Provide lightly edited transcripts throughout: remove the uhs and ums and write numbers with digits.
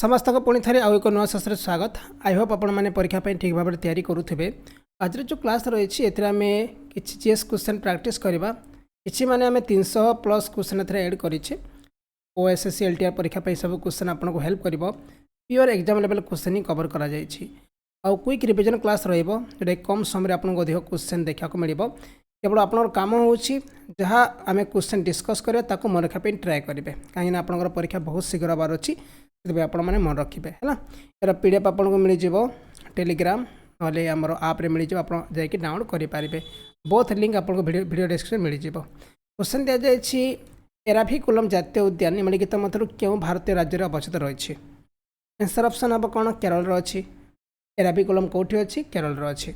समस्त को पुणी थे आउ एक नुआ सेसन स्वागत। आई होप आपण मैंने परीक्षा ठीक भाव में तैयारी करुवे। आज जो क्लास रही आम कि जीएस क्वेश्चन प्रैक्टिस करवा कि माने आम 300+ क्वेश्चन एड करे। ओएसएससी एलटीआर परीक्षा सब क्वेश्चन आपको हेल्प कर प्योर एग्जाम लेवल क्वेश्चन ही कवर कर क्विक रिविजन क्लास रोटा कम समय आपको अधिक क्वेश्चन देखा मिल केवल आप कम हो जहाँ आम क्वेश्चन डिस्कस करा मन रखापी ट्राए करेंगे कहीं आपंकर परीक्षा बहुत शीघ्र हबार अच्छी से आप मन रखिए है। यार पीडीएफ आपको मिल जाव टेलीग्राम ना आमर आप्रे मिल जाए आप डाउनलोड करेंगे। बोथ लिंक आपको वीडियो डिस्क्रिप्शन मिल जाव। क्वेश्चन दि जाए एराभिकुलम जातीय उद्यान निम्नलिखित मध्य क्यों भारतीय राज्य में अवस्थित रही। आंसर ऑप्शन हम कौन केरल अच्छी। एराभिकुलम कौटी अच्छी केरल अच्छी।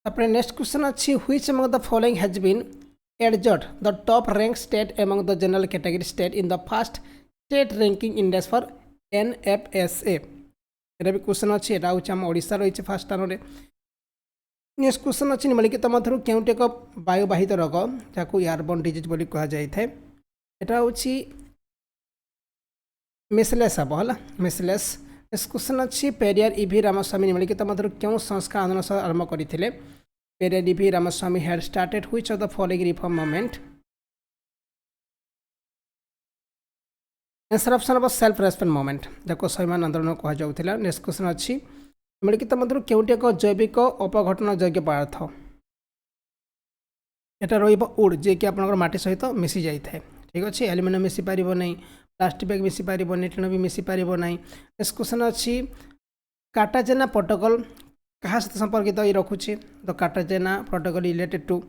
तापर नेक्स्ट क्वेश्चन अच्छी which among the following has been adjudged the top rank state among the general category state in the first state ranking index for NFSA. ये भी क्वेश्चन अच्छी यहाँ हूँ आम ओडिशा रही फास्ट स्थान में। नेक्स्ट क्वेश्चन अच्छी निम्नलिखित मध्य केउट एक वायुवाहित रोग जहाँ एयरबोर्न डिजीज बोली कहा जाए यहाँ हूँ मिसलेस हम है मिसलेस। नेक्स्ट क्वेश्चन अच्छी पेरियार इवी रामस्वामी निम्नलिखित मध्य क्यों संस्कार आंदोलन आरंभ करते। Periyar E V Ramaswamy had started which of the following reform movement. Answer option हम सेल्फ रेस्पेक्ट मूवमेंट जहाँ स्वाभिमान आंदोलन कह जाऊला। नेक्स्ट क्वेश्चन अच्छी निम्नलिखित मध्य केउटी एक जैविक अपघटन योग्य पदार्थ। यहाँ रुड जी कि आपंकर माटी सहित मिसी जाए ठीक अच्छे। एल्युमिनियम मिसी पार नहीं, प्लास्टिक बैग मिसी पार नहीं, टीण भी मिसी पार नहीं। नेक्स्ट क्वेश्चन अच्छी कार्टाजेना प्रोटोकॉल क्या सहित संपर्कित ये रखुच्छे। The Cartagena protocol related to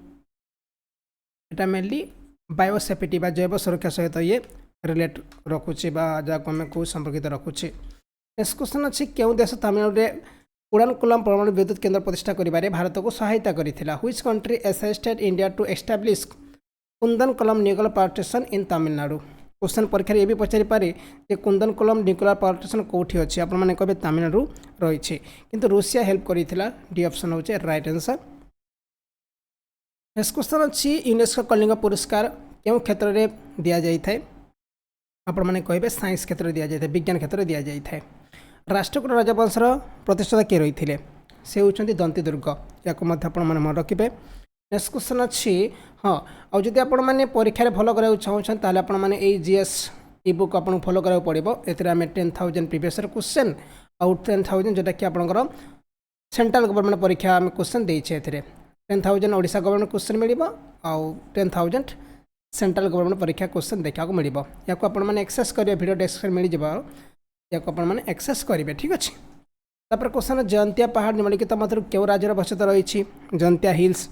एटा मेनली बायोसेफ्टी जैव सुरक्षा सहित ये रिलेट रखुच्छे जहाँ आम को संपर्कित रखुच्छे। नेक्स्ट क्वेश्चन अच्छी क्यों देश तमिलनाडु कुडानकुलम परमाणु विद्युत केन्द्र प्रतिष्ठा करिबारे भारत को सहायता करिथिला। Which country assisted India to establish Kudankulam nuclear power station in Tamil Nadu. Question परीक्षा ये भी पचारि पारे जे कुंदनकुलम न्यूक्लियर पावर स्टेशन कौटी अच्छी आप कहे तमिलनाडु रही किंतु रूसिया हेल्प करिथिला। डी ऑप्शन होचे राइट आंसर। नेक्स्ट क्वेश्चन अच्छी यूनेस्को कलिंग पुरस्कार क्यों क्षेत्र में दि जाए आपण मैंने कहे साइंस क्षेत्र में दि जाए विज्ञान क्षेत्र में दि जाए। राष्ट्रकूट राजवंशर प्रतिष्ठाता किए रही है से होती दंती दुर्ग या मन रखिए। नेक्स्ट क्वेश्चन अच्छी हाँ आदि आपने परीक्षा भल करा चाहते आपने ये जीएस इ बुक आपको फॉलो करा पड़ो। ये 10,000 प्रीवियस क्वेश्चन आउ 10,000 जोटा कि आपंकर सेंट्रल गवर्नमेंट परीक्षा आम क्वेश्चन देचे। 10,000 ओडिशा गवर्नमेंट क्वेश्चन मिल आउ 10,000 सेंट्रल गवर्नमेंट परीक्षा क्वेश्चन देखा मिल या एक्सेस करेंगे वीडियो डिस्क्रिप्शन मिल जाए या एक्सेस करेंगे ठीक अच्छे। तापर क्वेश्चन जयंतिया पहाड़ निम्नलिखित मध्य क्यों राज्य अवस्थित रही। जयंतिया हिल्स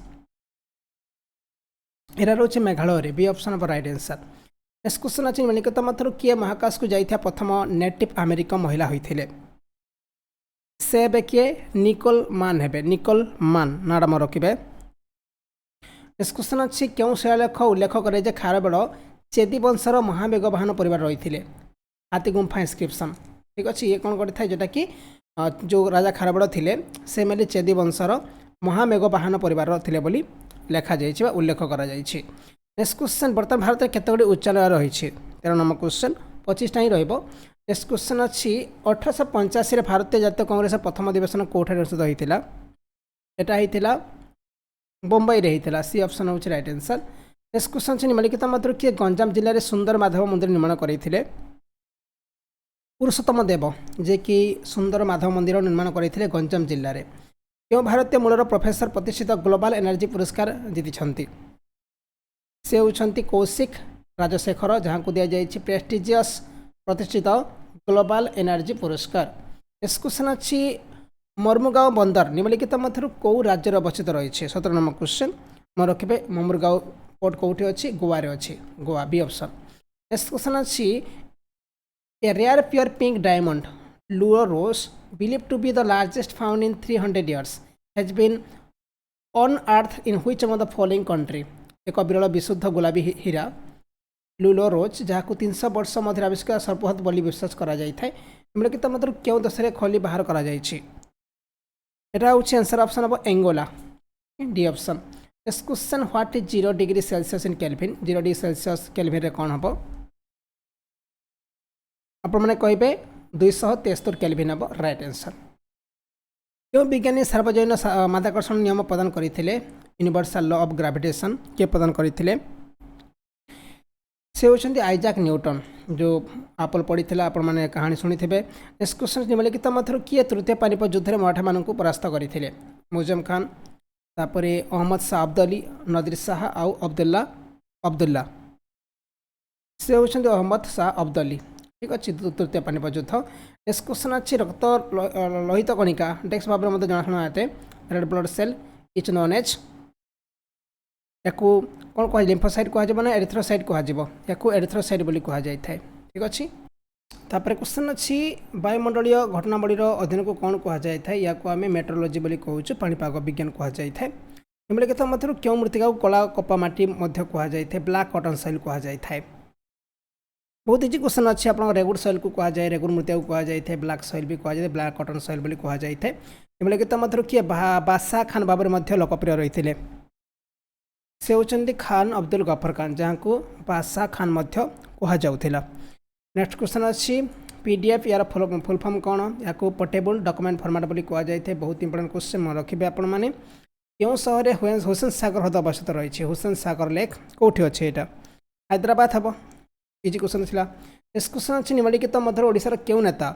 यहाँ रोचे Meghalaya B option of right answer. Next question अच्छे निम्नलिखित मध्य किए महाकाश को जाइए प्रथम नेटिव अमेरिकन महिला होते से हे किए निकोल मान हे निकोल मान नाम मन रखिए। नेक्स्ट क्वेश्चन अच्छी क्यों शिलालेख उल्लेख करे खारबेल चेदी वंशर महामेघवाहन परिवार रही हाथी गुंफा इंस्क्रिप्शन ठीक अच्छे। ये कौन करता है जोटा कि जो राजा खारबेल थे से मेले चेदी वंशर महामेघवाहन परिवार थे बोली लेखा जाइए उल्लेख करा जाइए। नेक्स्ट क्वेश्चन बर्तमान भारत में केतगुड़ी उच्च न्यायालय रही 13 नंबर क्वेश्चन 25टा ही रहिबो। नेक्स्ट क्वेश्चन अच्छी 1885 भारतीय जातीय कांग्रेस प्रथम अधिवेशन कोठार अनुष्ठित होता। यहाँ होता मुंबई रे होता। सी ऑप्शन होची राइट आंसर। नेक्स्ट क्वेश्चन अच्छी निम्नलिखित मध्य किए गंजाम जिले में सुंदर माधव मंदिर निर्माण करते। पुरुषोत्तम देव जे कि सुंदर माधव मंदिर निर्माण करते गंजाम जिले में। क्यों भारतीय मूलर प्रोफेसर प्रतिष्ठित ग्लोबल एनर्जी पुरस्कार जीति से होती कौशिक राजशेखर जहाँ को दि जाए प्रेस्टिजियस प्रतिष्ठित ग्लोबल एनर्जी पुरस्कार। नेक्स्ट क्वेश्चन अच्छी मर्मुगांव बंदर निम्नलिखित मध्य कौ राज्य अवस्थित रही। 17 नंबर क्वेश्चन मन रखिए मर्मुगांव पोर्ट कौटी अच्छी गोवा अच्छी Goa B option. Next question अच्छी a rare pure pink diamond Lulo Rose believed to be the largest found in 300 years has been unearthed in which among the following country। एक विरल विशुद्ध गुलाबी हीरा लुलो रोज जहाँ को 300 वर्ष मध्य आविष्कार सर्वबृहत बोली विश्वास करा जाए निम्नलिखित मतलब क्यों देश में खली बाहर करा जाए। यहाँ हूँ answer option of Angola D option. Next question what is 0 degree Celsius in Kelvin. 0 degree Celsius Kelvin रे कौन हम आपने कहे 273 केल्विन हम राइट आंसर। क्यों विज्ञानी सार्वजनीन माध्याकर्षण नियम प्रदान करते यूनिवर्सल लॉ ऑफ ग्रेविटेशन किए प्रदान करते से होती आइजाक न्यूटन जो आपल पड़ी आपण मैंने कहानी शुणी थे। नेक्स्ट क्वेश्चन निम्नलिखित मध्य किए तृतीय पानीपत युद्ध में मराठा मान परास्त करते मुजम खान तापर अहमद शाह अब्दाली नदीर शाह आउ अब्दुल्ला से होती अहमद शाह अब्दाली। ठीक अच्छे तृतीय पानीपत युद्ध। नेक्स्ट क्वेश्चन अच्छी रक्त लोहित कणिका डेक्स भाव में जनाशुना आते red blood cell is known as या कौन कह लिम्फोसाइट कह एरिथ्रोसाइट कह एरिथ्रोसाइट बोली कह जाए। ठीक अच्छे तापर क्वेश्चन अच्छी वायुमंडलीय घटनावलीर अध्ययन को कौन कह जाए या आम मेट्रोलोजी बोली कहूँ पाणीपाग विज्ञान कह जाए। निम्नलिखित मध्य क्यों मृत्तिका कला कपामाटी कह जाए ब्लैक कटन सॉइल कह जाए। बहुत इजी क्वेश्चन अच्छी आप रेगुड़ सॉइल को कह जाए रेगुड़ मृत्तिका को कह जाए ब्लैक सॉइल भी कह जाए ब्लैक कटन सॉइल बोली कह जाए। निम्नलिखित मध्य किए बादशाह खान भाव में लोकप्रिय रही से होती खान अब्दुल गफर खान जहाँ को बादशाह खान कहुला। नेक्स्ट क्वेश्चन अच्छी पीडीएफ यार फुल फॉर्म कौन या पोर्टेबल डॉक्यूमेंट फॉर्मेट बोली कह जाए। बहुत इंपोर्टेंट क्वेश्चन मन रखिए आपण मैंने क्यों सहर हुसैन सागर ह्रद अवस्थित रही हुसैन सागर लेक कौटी अच्छे यहाँ हैदराबाद हम इजी क्वेश्चन था। नेक्स्ट क्वेश्चन अच्छी निम्नलिखित मध्य ओडिशार क्यों नेता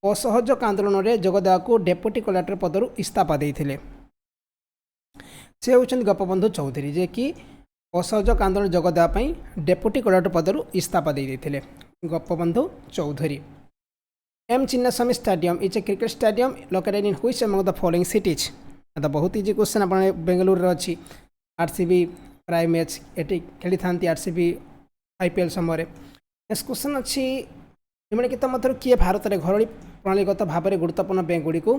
असहयोग आंदोलन में जोगदेवा को डेप्यूटी कलेक्टर पदर इस्तीफा देते से होती गोपबंधु चौधरी जे कि असहयोग आंदोलन जोगदेवाई डेप्यूटी कलेक्टर पदर इस्तीफा देते Gopabandhu Choudhury. M Chinnaswamy stadium is a cricket stadium located in which among the following cities. तो बहुत इजी क्वेश्चन आप बेंगलुरु अच्छी आरसीबी प्राय मैच ये खेली था आरसीबी आईपीएल समय। नेक्स्ट क्वेश्चन अच्छी निम्नलिखित मध्य किए भारत में घरोली प्रणालीगत भाव में गुरुत्वपूर्ण बैंक गुड़ी को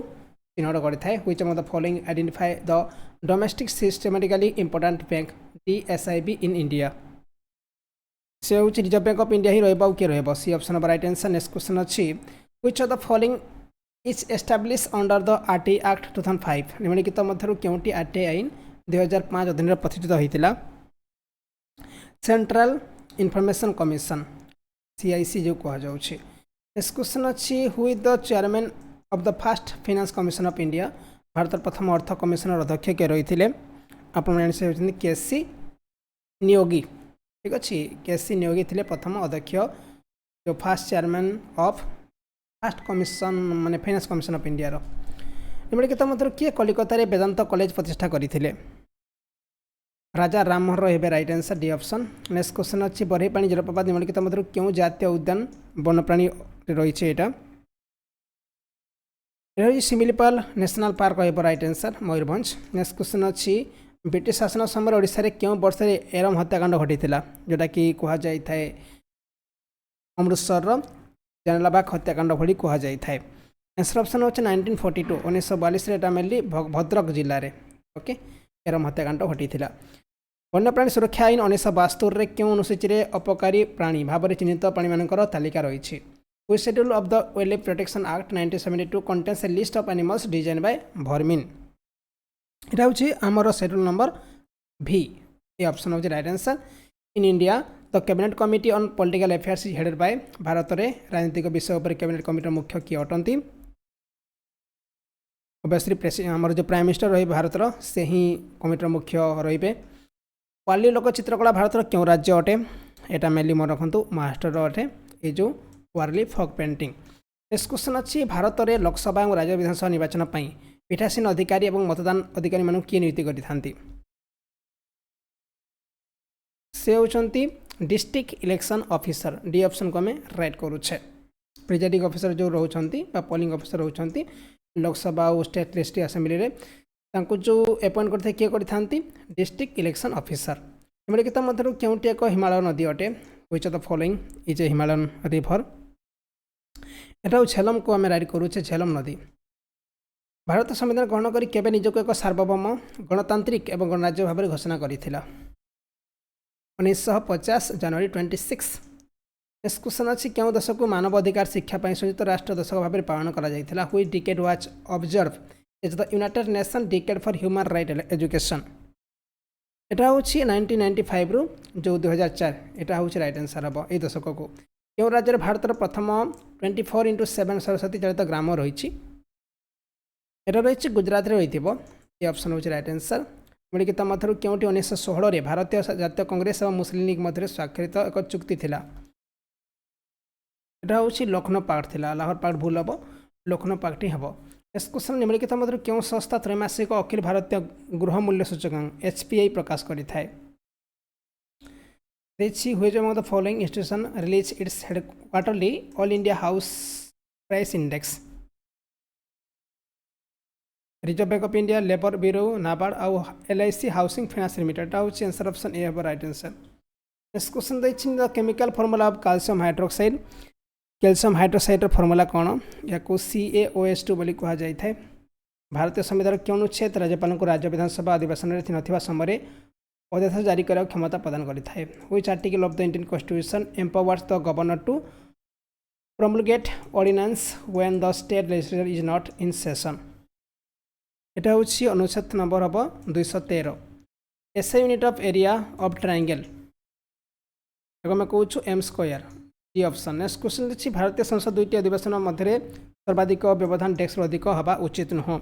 चिन्हट करता which among the following identify the domestic systematically important bank DSIB in India से हूँ रिजर्व बैंक ऑफ इंडिया ही रहा किए रहा C option of right answer. Next question अच्छी which of the following is establish under the RTI act 2005। निम्नलिखित मध्य Kyonti RTI आईन 2005 अधीन प्रतिष्ठित होता सेंट्रल इनफॉरमेशन कमिशन CIC जो कह जाऊँ। नेक्स्ट क्वेश्चन अच्छी who is the chairman of the first finance commission of India. Bharat प्रथम अर्थ कमिशनर अध्यक्ष किए रही है आपने होती KC नियोगी। ठीक अच्छे KC नियोगी थे प्रथम अध्यक्ष जो first chairman of first commission माने फाइनेंस कमिशन ऑफ इंडिया। निम्नलिखित मध्य किए कलिकता वेदांत कॉलेज प्रतिष्ठा करते राजा राम मोहन रही right answer D option. Next question अच्छी बरहीपाणी जलप्रपात निम्नलिखित मध्य क्यों जातीय उद्यान वन्यप्राणी रही है रही शिमिलीपाल नेशनल पार्क रही right answer Mayurbhanj. Next question अच्छी ब्रिटिश शासन समय ओडिशा रे क्यों वर्ष एरम हत्याकांड घटी जोटा कि कह जाए अमृतसर जानलाबाग हत्याकांड भली कह जाए। आंसर ऑप्शन होचे 1942 1942 एटा मेनली भद्रक जिले में ओके एरम हत्याकांड घटी। वन्यप्राणी सुरक्षा आईन 1972 क्यों अनुसूची में अपकारी प्राणी भाव में चिन्हित प्राणी मानकर तालिका रही। Which schedule of the Wildlife Protection Act 1972 contains a list of animals designed by vermin। इटा हूँ आमर शेड्यूल नंबर V ये ऑप्शन हूँ right answer. In India the cabinet committee on political affairs is headed by Bharat में राजनीतिक विषय पर cabinet committee मुख्य किए अटंती ओबियसली आमर जो प्राइम मिनिस्टर रही भारत से ही कमिटर मुख्य रे। वार्ली लोक चित्रकला भारत क्यों राज्य अटे यहाँ मेनली मन रखु महाराष्ट्र अटे ये जो Warli folk painting. Next question अच्छी भारत में लोकसभा और राज्य विधानसभा निर्वाचन पर पीठासीन अधिकारी और मतदान अधिकारी मान किए नियुक्ति करते से होती district election officer D option को आम राइट करुचे। प्रिजाइडिंग ऑफिसर जो रोचंती पोलिंग ऑफिसर रोचंती लोकसभा और स्टेट लेजिस्लेटिव असेंबली रे तांको जो अपॉइंट करते किए करथांती डिस्ट्रिक्ट इलेक्शन ऑफिसर। निम्नलिखित मध्य क्योंटी एक हिमालय नदी अटे which of the following is a Himalayan river. यहाँ झेलम को आम राइट करुचे झेलम नदी। भारत संविधान ग्रहण कर केबे निजक एक सार्वभौम गणतांत्रिक एवं गणराज्य भाव में घोषणा करथिला 1950 जनवरी 26। नेक्स्ट क्वेश्चन अच्छी क्यों दश को मानव अधिकार शिक्षापी संयुक्त राष्ट्र दशक भाव में पालन कर which decade was observe as the united nation decade for human right education. यहाँ हूँ 1995 जो 2004 यहाँ हूँ राइट आंसर हम यही दशक को क्यों राज्य भारत प्रथम 24/7 ସରସ୍ୱତୀ ଚାଳିତ ଗ୍ରାମ ରହିଛି। ଏଟା ରହିଛି ଗୁଜରାତରେ ରହିଥିବ। ଏ ଅପସନ୍ ହେଉଛି ରାଇଟ୍ ଆନ୍ସର୍। ନିମ୍ନଲିଖିତ ମଧ୍ୟରୁ କେଉଁଟି 1916ରେ ଭାରତୀୟ ଜାତୀୟ କଂଗ୍ରେସ ଏବଂ ମୁସଲିମ୍ ଲିଗ୍ ମଧ୍ୟରେ ସ୍ୱାକ୍ଷରିତ ଏକ ଚୁକ୍ତି ଥିଲା? এটা ହେଉଛି ଲକ୍ଷ୍ନୌ ପାକ୍ଟ ଥିଲା। ଲାହୋର ପାକ୍ଟ ଭୁଲ ହେବ, ଲକ୍ଷ୍ନୌ ପାକ୍ଟ ହିଁ ହେବ। ନେକ୍ସଟ କ୍ୱେଶ୍ଚନ୍, ନିମ୍ନଲିଖିତ ମଧ୍ୟରୁ କେଉଁ ସଂସ୍ଥା ତ୍ରୈମାସିକ ଅଖିଳ ଭାରତୀୟ ଗୃହ ମୂଲ୍ୟ ସୂଚକାଙ୍କ HPI ପ୍ରକାଶ କରିଥାଏ? ଦେଇଛି which among the following institution release its quarterly all India house price index? Reserve bank of India, labour bureau, NABARD ଆଉ LIC ହାଉସିଂ ଫାଇନାନ୍ସ ଲିମିଟେଡ୍। ଏଟା ହେଉଛି ଆନ୍ସର୍ ଅପସନ୍ ଏ ହେବ ରାଇଟ୍ ଆନ୍ସର୍। ନେକ୍ସଟ କ୍ୱେଶ୍ଚନ୍ ଦେଇଛି the chemical formula of calcium hydroxide. Calcium ହାଇଡ୍ରୋକ୍ସାଇଡ୍ର formula କ'ଣ? ଏହାକୁ CaOH2 ବୋଲି କୁହାଯାଇଥାଏ। ଭାରତୀୟ ସମ୍ବିଧାନର କେଉଁ ଅନୁଚ୍ଛେଦ ରାଜ୍ୟପାଳଙ୍କୁ ରାଜ୍ୟ ବିଧାନସଭା ଅଧିବେଶନରେ ନଥିବା ସମୟରେ ଅଧ୍ୟାଦେଶ ଜାରି କରିବାକୁ କ୍ଷମତା ପ୍ରଦାନ କରିଥାଏ? Which article of the Indian constitution empowers the governor to promulgate ordinance when the state legislature is not in session? এটা ହେଉଛି ଅନୁଚ୍ଛେଦ ନମ୍ବର ହେବ 213। SI unit of area of triangle ତାକୁ ଆମେ କହୁଛୁ M square. E option. Next question ଅଛି ଭାରତୀୟ ସଂସଦ ଦୁଇଟି ଅଧିବେଶନ ମଧ୍ୟରେ ସର୍ବାଧିକ ବ୍ୟବଧାନ ଡେସ୍କରୁ ଅଧିକ ହେବା ଉଚିତ ନୁହଁ।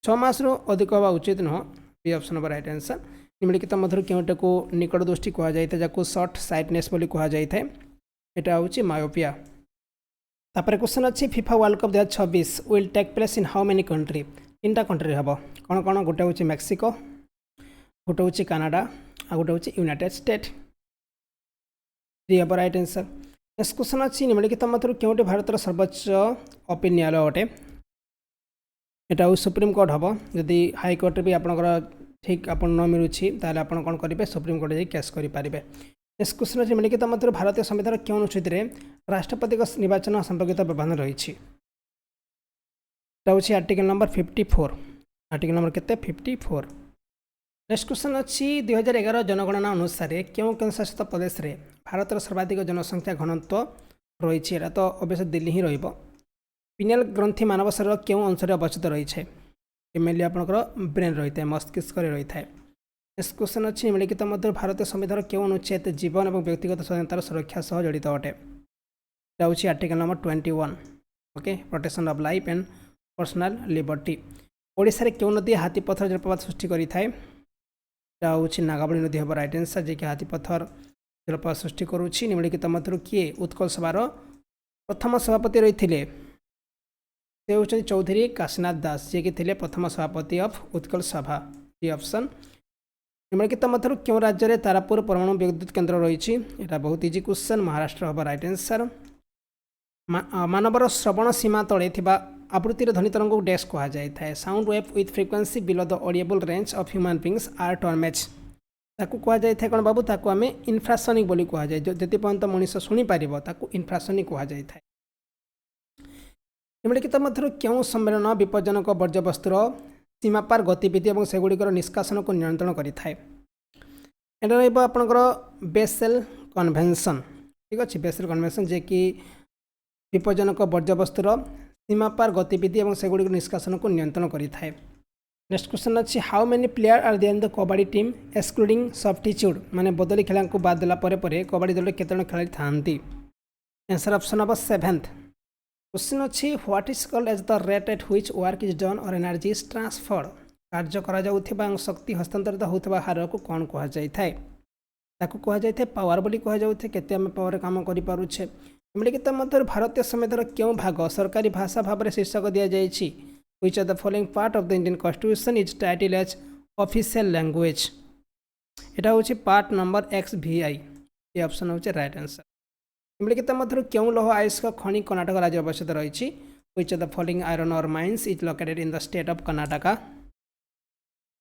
6 ମାସରୁ ଅଧିକ ହେବା ଉଚିତ ନୁହଁ। ଇ ଅପସନ୍ ହେବ ରାଇଟ୍ ଆନ୍ସର୍। ନିମ୍ନଲିଖିତ ମଧ୍ୟରୁ କେଉଁଟାକୁ ନିକଟ ଦୃଷ୍ଟି କୁହାଯାଇଥାଏ, ଯାହାକୁ ସର୍ଟ ସାଇଟନେସ୍ ବୋଲି କୁହାଯାଇଥାଏ? ଏଇଟା ହେଉଛି ମାୟୋପିଆ। ତାପରେ କ୍ୱେଶ୍ଚନ୍ ଅଛି FIFA world cup 2026 will take place in how many country? 3ଟା କଣ୍ଟ୍ରିରେ ହେବ। କ'ଣ କ'ଣ? ଗୋଟେ ହେଉଛି ମେକ୍ସିକୋ, ଗୋଟେ ହେଉଛି କାନାଡ଼ା, ଆଉ ଗୋଟେ ହେଉଛି ୟୁନାଇଟେଡ୍ ଷ୍ଟେଟ୍। ଇ ହେବ ରାଇଟ୍ ଆନ୍ସର୍। ନେକ୍ସଟ କ୍ୱେଶ୍ଚନ୍ ଅଛି ନିମ୍ନଲିଖିତ ମଧ୍ୟରୁ କେଉଁଠି ଭାରତର ସର୍ବୋଚ୍ଚ ଅପିଲ୍ ନ୍ୟାୟାଳୟ ଅଟେ? ଏଇଟା ହେଉଛି ସୁପ୍ରିମକୋର୍ଟ ହେବ। ଯଦି ହାଇକୋର୍ଟରେ ବି ଆପଣଙ୍କର ଠିକ୍ ଆପଣ ନ ମିଳୁଛି ତାହେଲେ ଆପଣ କ'ଣ କରିବେ? ସୁପ୍ରିମକୋର୍ଟରେ ଯାଇ କେସ୍ କରିପାରିବେ। ନେକ୍ସଟ କ୍ୱେଶ୍ଚନ୍ ଅଛି ନିମ୍ନଲିଖିତ ମଧ୍ୟରୁ ଭାରତୀୟ ସମ୍ବିଧାନର କେଉଁ ଅନୁଚ୍ଛେଦରେ ରାଷ୍ଟ୍ରପତିଙ୍କ ନିର୍ବାଚନ ସମ୍ପର୍କିତ ବ୍ୟବଧାନ ରହିଛି? এটা ହେଉଛି ଆର୍ଟିକଲ ନମ୍ବର 54। ଆର୍ଟିକଲ ନମ୍ବର କେତେ? 54। ନେକ୍ସଟ କ୍ୱେଶ୍ଚନ୍ ଅଛି 2011 ଜନଗଣନା ଅନୁସାରେ କେଉଁ କେନ୍ଦ୍ରଶାସିତ ପ୍ରଦେଶରେ ଭାରତର ସର୍ବାଧିକ ଜନସଂଖ୍ୟା ଘନତ୍ୱ ରହିଛି? ଏଇଟା ତ ଅବଶ୍ୟ ଦିଲ୍ଲୀ ହିଁ ରହିବ। ପିନିଆଲ୍ ଗ୍ରନ୍ଥି ମାନବ ଶରୀରର କେଉଁ ଅଂଶରେ ଅବସ୍ଥିତ ରହିଛି? ମେନଲି ଆପଣଙ୍କର ବ୍ରେନ୍ ରହିଥାଏ, ମସ୍ତିଷ୍କରେ ରହିଥାଏ। ନେକ୍ସଟ କ୍ୱେଶ୍ଚନ୍ ଅଛି ନିମ୍ନଲିଖିତ ମଧ୍ୟରୁ ଭାରତୀୟ ସମ୍ବିଧାନର କେଉଁ ଅନୁଚ୍ଛେଦ ଜୀବନ ଏବଂ ବ୍ୟକ୍ତିଗତ ସ୍ୱାଧୀନତାର ସୁରକ୍ଷା ସହ ଜଡ଼ିତ ଅଟେ? এটা ହେଉଛି article number 21। Okay, protection of life and personal liberty. ଓଡ଼ିଶାରେ କେଉଁ ନଦୀ ହାତୀପଥର ଜଳପ୍ରପାତ ସୃଷ୍ଟି କରିଥାଏ? এটা ହେଉଛି ନାଗାବଳୀ ନଦୀ ହେବ ରାଇଟ୍ ଆନ୍ସର୍, ଯିଏକି ହାତୀପଥର ଜଳପ୍ରପାତ ସୃଷ୍ଟି କରୁଛି। ନିମ୍ନଲିଖିତ ମଧ୍ୟରୁ କିଏ ଉତ୍କଳ ସଭାର ପ୍ରଥମ ସଭାପତି ରହିଥିଲେ? ସେ ହେଉଛନ୍ତି ଚୌଧୁରୀ କାଶୀନାଥ ଦାସ, ଯିଏକି ଥିଲେ ପ୍ରଥମ ସଭାପତି ଅଫ୍ ଉତ୍କଳ ସଭା। ଇ ଅପସନ୍। ନିମ୍ନଲିଖିତ ମଧ୍ୟରୁ କେଉଁ ରାଜ୍ୟରେ ତାରାପୁର ପରମାଣୁ ବିଦ୍ୟୁତ୍ କେନ୍ଦ୍ର ରହିଛି? ଏଇଟା ବହୁତ ଇଜି କ୍ୱେଶ୍ଚନ୍। ମହାରାଷ୍ଟ୍ର ହେବ ରାଇଟ୍ ଆନ୍ସର୍। ମାନବର ଶ୍ରବଣ ସୀମା ତଳେ ଥିବା ଆବୃତ୍ତିର ଧ୍ୱନି ତରଙ୍ଗକୁ ଡ୍ୟାସ୍ କୁହାଯାଇଥାଏ? Sound wave with frequency below the audible range of human beings are termed as. ତାକୁ କୁହାଯାଇଥାଏ କ'ଣ ବାବୁ? ତାକୁ ଆମେ ଇନଫ୍ରାସୋନିକ୍ ବୋଲି କୁହାଯାଏ। ଯେତେ ପର୍ଯ୍ୟନ୍ତ ମଣିଷ ଶୁଣିପାରିବ ତାକୁ ଇନଫ୍ରାସୋନିକ୍ କୁହାଯାଇଥାଏ। ନିମ୍ନଲିଖିତ ମଧ୍ୟରୁ କେଉଁ ସମ୍ମେଳନ ବିପଜ୍ଜନକ ବର୍ଜ୍ୟବସ୍ତୁର ସୀମାପାର ଗତିବିଧି ଏବଂ ସେଗୁଡ଼ିକର ନିଷ୍କାସନକୁ ନିୟନ୍ତ୍ରଣ କରିଥାଏ? ଏଇଟା ରହିବ ଆପଣଙ୍କର ବେସେଲ୍ କନଭେନସନ୍। ଠିକ୍ ଅଛି, ବେସେଲ୍ କନଭେନସନ୍ ଯିଏକି ବିପଜ୍ଜନକ ବର୍ଜ୍ୟବସ୍ତୁର ସୀମାପାର ଗତିବିଧି ଏବଂ ସେଗୁଡ଼ିକ ନିଷ୍କାସନକୁ ନିୟନ୍ତ୍ରଣ କରିଥାଏ। ନେକ୍ସଟ କ୍ୱେଶ୍ଚନ୍ ଅଛି how many player are there the kabaddi team excluding substitute? ମାନେ ବଦଳି ଖେଳାଙ୍କୁ ବାଦ ଦେଲା ପରେ କବାଡ଼ି ଦଳରେ କେତେ ଜଣ ଖେଳାଳି ଥାଆନ୍ତି? ଆନ୍ସର୍ ଅପସନ୍ ହେବ 7th। କ୍ୱେଶ୍ଚନ୍ ଅଛି what is called as the rate at which work is done or energy is transferred? କାର୍ଯ୍ୟ କରାଯାଉଥିବା ଏବଂ ଶକ୍ତି ହସ୍ତାନ୍ତରିତ ହେଉଥିବା ହାରକୁ କ'ଣ କୁହାଯାଇଥାଏ? ତାକୁ କୁହାଯାଇଥାଏ ପାୱାର ବୋଲି କୁହାଯାଉଥାଏ। କେତେ ଆମେ ପାୱାରରେ କାମ କରିପାରୁଛେ? ନିମ୍ନଲିଖିତ ମଧ୍ୟରୁ ଭାରତୀୟ ସମ୍ବିଧାନର କେଉଁ ଭାଗ ସରକାରୀ ଭାଷା ଭାବରେ ଶୀର୍ଷକ ଦିଆଯାଇଛି? Which of the following part of the Indian Constitution is titled as official language? এটা ହେଉଛି পার্ট নম্বর XVI। এই অপশন ହେଉଛି রাইট আনসার। নিম্নলিখিত ମଧ୍ୟରୁ କେଉଁ ଲୌହ ଆୟସ୍କ ଖଣି କର୍ଣ୍ଣାଟକ ରାଜ୍ୟ ଅବସ୍ଥିତ ରହିଛି? Which of the following iron ore mines is located in the state of Karnataka?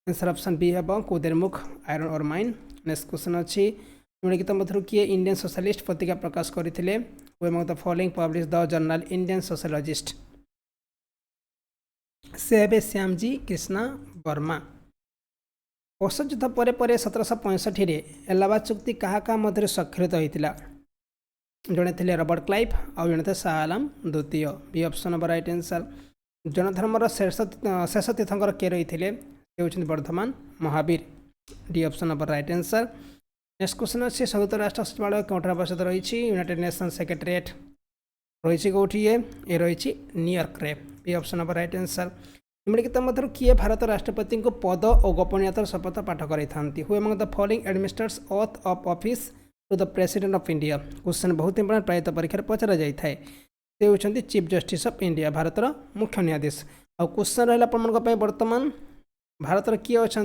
Answer option B ହେବ Kudremukh iron ore mine. Next question ଅଛି ନିମ୍ନଲିଖିତ ମଧ୍ୟରୁ କିଏ ଇଣ୍ଡିଆନ୍ ସୋଶାଲିଷ୍ଟ ପତ୍ରିକା ପ୍ରକାଶ କରିଥିଲେ? Who among the following publish the journal Indian sociologist? ସେ ହେବେ ଶ୍ୟାମଜୀ କ୍ରିଷ୍ଣା ବର୍ମା। ଅଶୋକ ଯୁଦ୍ଧ ପରେ 1765ରେ ଏଲାହାବାଦ ଚୁକ୍ତି କାହା କାହା ମଧ୍ୟରେ ସ୍ୱାକ୍ଷରିତ ହୋଇଥିଲା? ଜଣେ ଥିଲେ ରବର୍ଟ କ୍ଲାଇଭ୍ ଆଉ ଜଣେ ଥିଲେ ଶାହ ଆଲମ ଦ୍ୱିତୀୟ। ବି ଅପସନ୍ ହେବ ରାଇଟ୍ ଆନ୍ସର୍। ଜୈନଧର୍ମର ଶେଷ ତୀର୍ଥଙ୍କର କିଏ ରହିଥିଲେ? ସେ ହେଉଛନ୍ତି ବର୍ଦ୍ଧମାନ ମହାବୀର। ଡି ଅପସନ୍ ହେବ ରାଇଟ୍ ଆନ୍ସର୍। ନେକ୍ସଟ କ୍ୱେଶ୍ଚନ୍ ଅଛି ସଂଯୁକ୍ତ ରାଷ୍ଟ୍ର ସଚିବାଳୟ କେଉଁଠାରେ ଅବସ୍ଥିତ ରହିଛି? United Nations secretariat. रही कौटी ये रही न्यूयॉर्क रे। B option of right answer. निम्नलिखित मध्य किए भारत राष्ट्रपति को पद और गोपनीयतार शपथ पाठ कराई who among the following administrates oath of office to the president of India. Question बहुत इंपोर्टेंट प्रायत परीक्षा पचरा जाए। से होती चीफ जस्टिस ऑफ इंडिया भारतर मुख्य न्यायाधीश। आ क्वेश्चन रहा बर्तमान भारतर किए अच्छा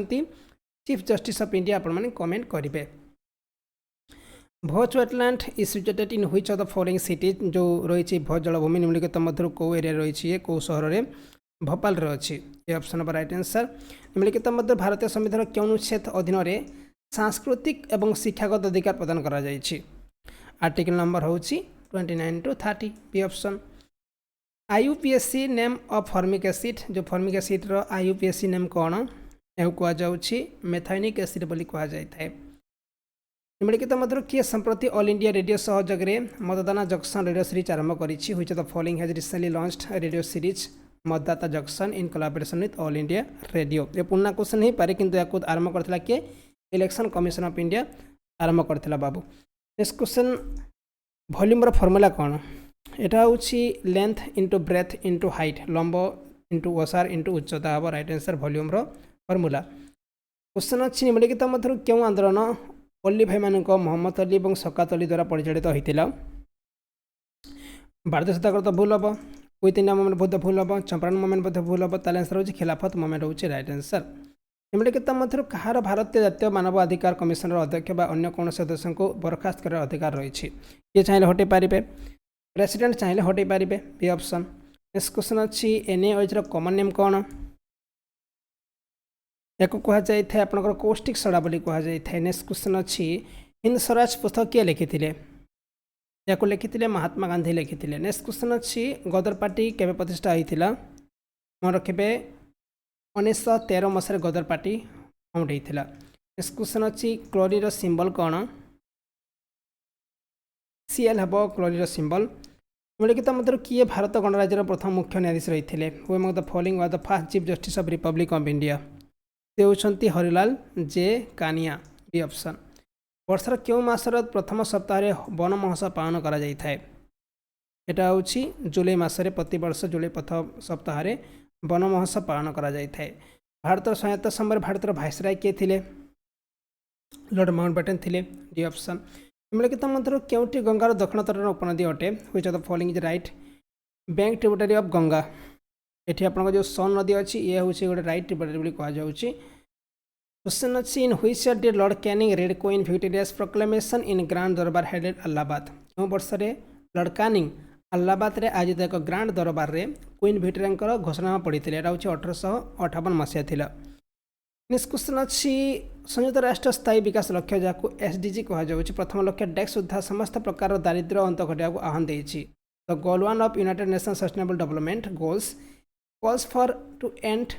चीफ जस्टिस ऑफ इंडिया आपण मैंने कमेंट करेंगे। Bhoj wetland is situated in which of the following cities. जो रही भोज जलभूमि निम्नलिखित मध्य कौ एरिया रही कौ सहर में भोपाल अच्छी। ये ऑप्शन ऑफ राइट आंसर। निम्नलिखित मध्य भारतीय संविधान क्यों अनुच्छेद अधीन सांस्कृतिक एवं शिक्षागत अधिकार प्रदान करा जायछि। आर्टिकल नंबर हूँ 29 to 30। B option. IUPAC name of formic acid. जो फॉर्मिक एसिड रो IUPAC नेम कौन यह कहुच्छी मेथाइनिक एसिड बोली कहुए। निम्नलिखित मध्य किए संप्रति ऑल इंडिया रेडियो सहयोग में मतदाता जंक्शन रेडियो सीरीज आरंभ करिछि। Which of the following has recently launched radio series Matdata junction in collaboration with All India Radio. ये पुराना क्वेश्चन हो पारे किंतु याकू आरंभ करथिला किए इलेक्शन कमिशन ऑफ इंडिया आरंभ करथिला बाबू। नेक्स्ट क्वेश्चन वॉल्यूम फॉर्मूला कौन। यहाँ हूँ length into breadth into height लंब इंटू ओसार इंटू उच्चता हम right answer volume formula. Question अच्छी निम्नलिखित मध्य क्यों आंदोलन अली भाई मान मोहम्मद अली और शौकत अली द्वारा परिचालित होता। भारतीय सत्याग्रह तो भूल हम, क्विट इंडिया मूवमेंट बहुत भूल हम, चंपारण मूवमेंट बहुत भूल हम। ताल आंसर हूँ खिलाफत मूवमेंट हूँ राइट आंसर। निम्नलिखित मध्य कहार भारतीय जातीय मानव अधिकार कमिशन अध्यक्ष बा अन्य कौन सदस्य को बरखास्त कर अधिकार रही। किए चाहिए हटै पारे, प्रेसिडेंट चाहिए हटै पारे। B option. नेक्स्ट क्वेश्चन अच्छी NaOH कॉमन नेम कौन। या कहुए आपंकर कौष्टिक सड़ा बोली कहुए। नेक्स्ट क्वेश्चन अच्छी हिंद स्वराज पुस्तक किए लिखिते। या लिखिते महात्मा गांधी लिखिते। नेक्स्ट क्वेश्चन अच्छी गदर पार्टी केवे प्रतिष्ठा होता। मन रखिए 1913 मसीह गदर पार्टी फाउंड होता। नेक्स्ट क्वेश्चन अच्छी क्लोरीर सिंबल कौन। Cl हम क्लोरीर सिंबल। निम्नलिखित मध्य किए भारत गणराज्यर प्रथम मुख्य न्यायाधीश रही है। Who among the following were the first chief justice of republic of India. से होती Harilal J Kania. B option. वर्षर क्यों मासर प्रथम सप्ताह वन महोत्सव पालन करा जाय थाए। एटा होची जुलाई मासरे प्रति वर्ष जुलाई प्रथम सप्ताह वन महोत्सव पालन करा जाय थाए। भारत स्वायत्त समय भारतर भाइसराय किए थे। लॉर्ड माउंटबेटन थे। D option. निम्नलिखित मध्य क्योंटी गंगार दक्षिण तटर उपनदी अटे। Which of the following is right bank tributary of Ganga. ये आपन जो सोन नदी अच्छी ये हूँ गोटे राइट ट्रिब्यूटरी कहुच्छी। क्वेश्चन अच्छी इन which year did Lord Canning red queen Victoria's proclamation in grand दरबार हेडेड इलाहाबाद। क्यों वर्ष लॉर्ड कैनिंग इलाहाबाद रे आयोजित एक ग्रांड दरबार रे क्वीन विक्टोरिया घोषणा पड़ी थी। यहाँ हूँ 1858 मसीहा थिला। नेक्स्ट क्वेश्चन अच्छी संयुक्त राष्ट्र स्थायी विकास लक्ष्य जहाँ SDG कहुच्छी प्रथम लक्ष्य डेक्स सुधा समस्त प्रकार दारिद्र्य अंत घटा आह्वान देती। The goal 1 of United Nations sustainable development goals calls for to end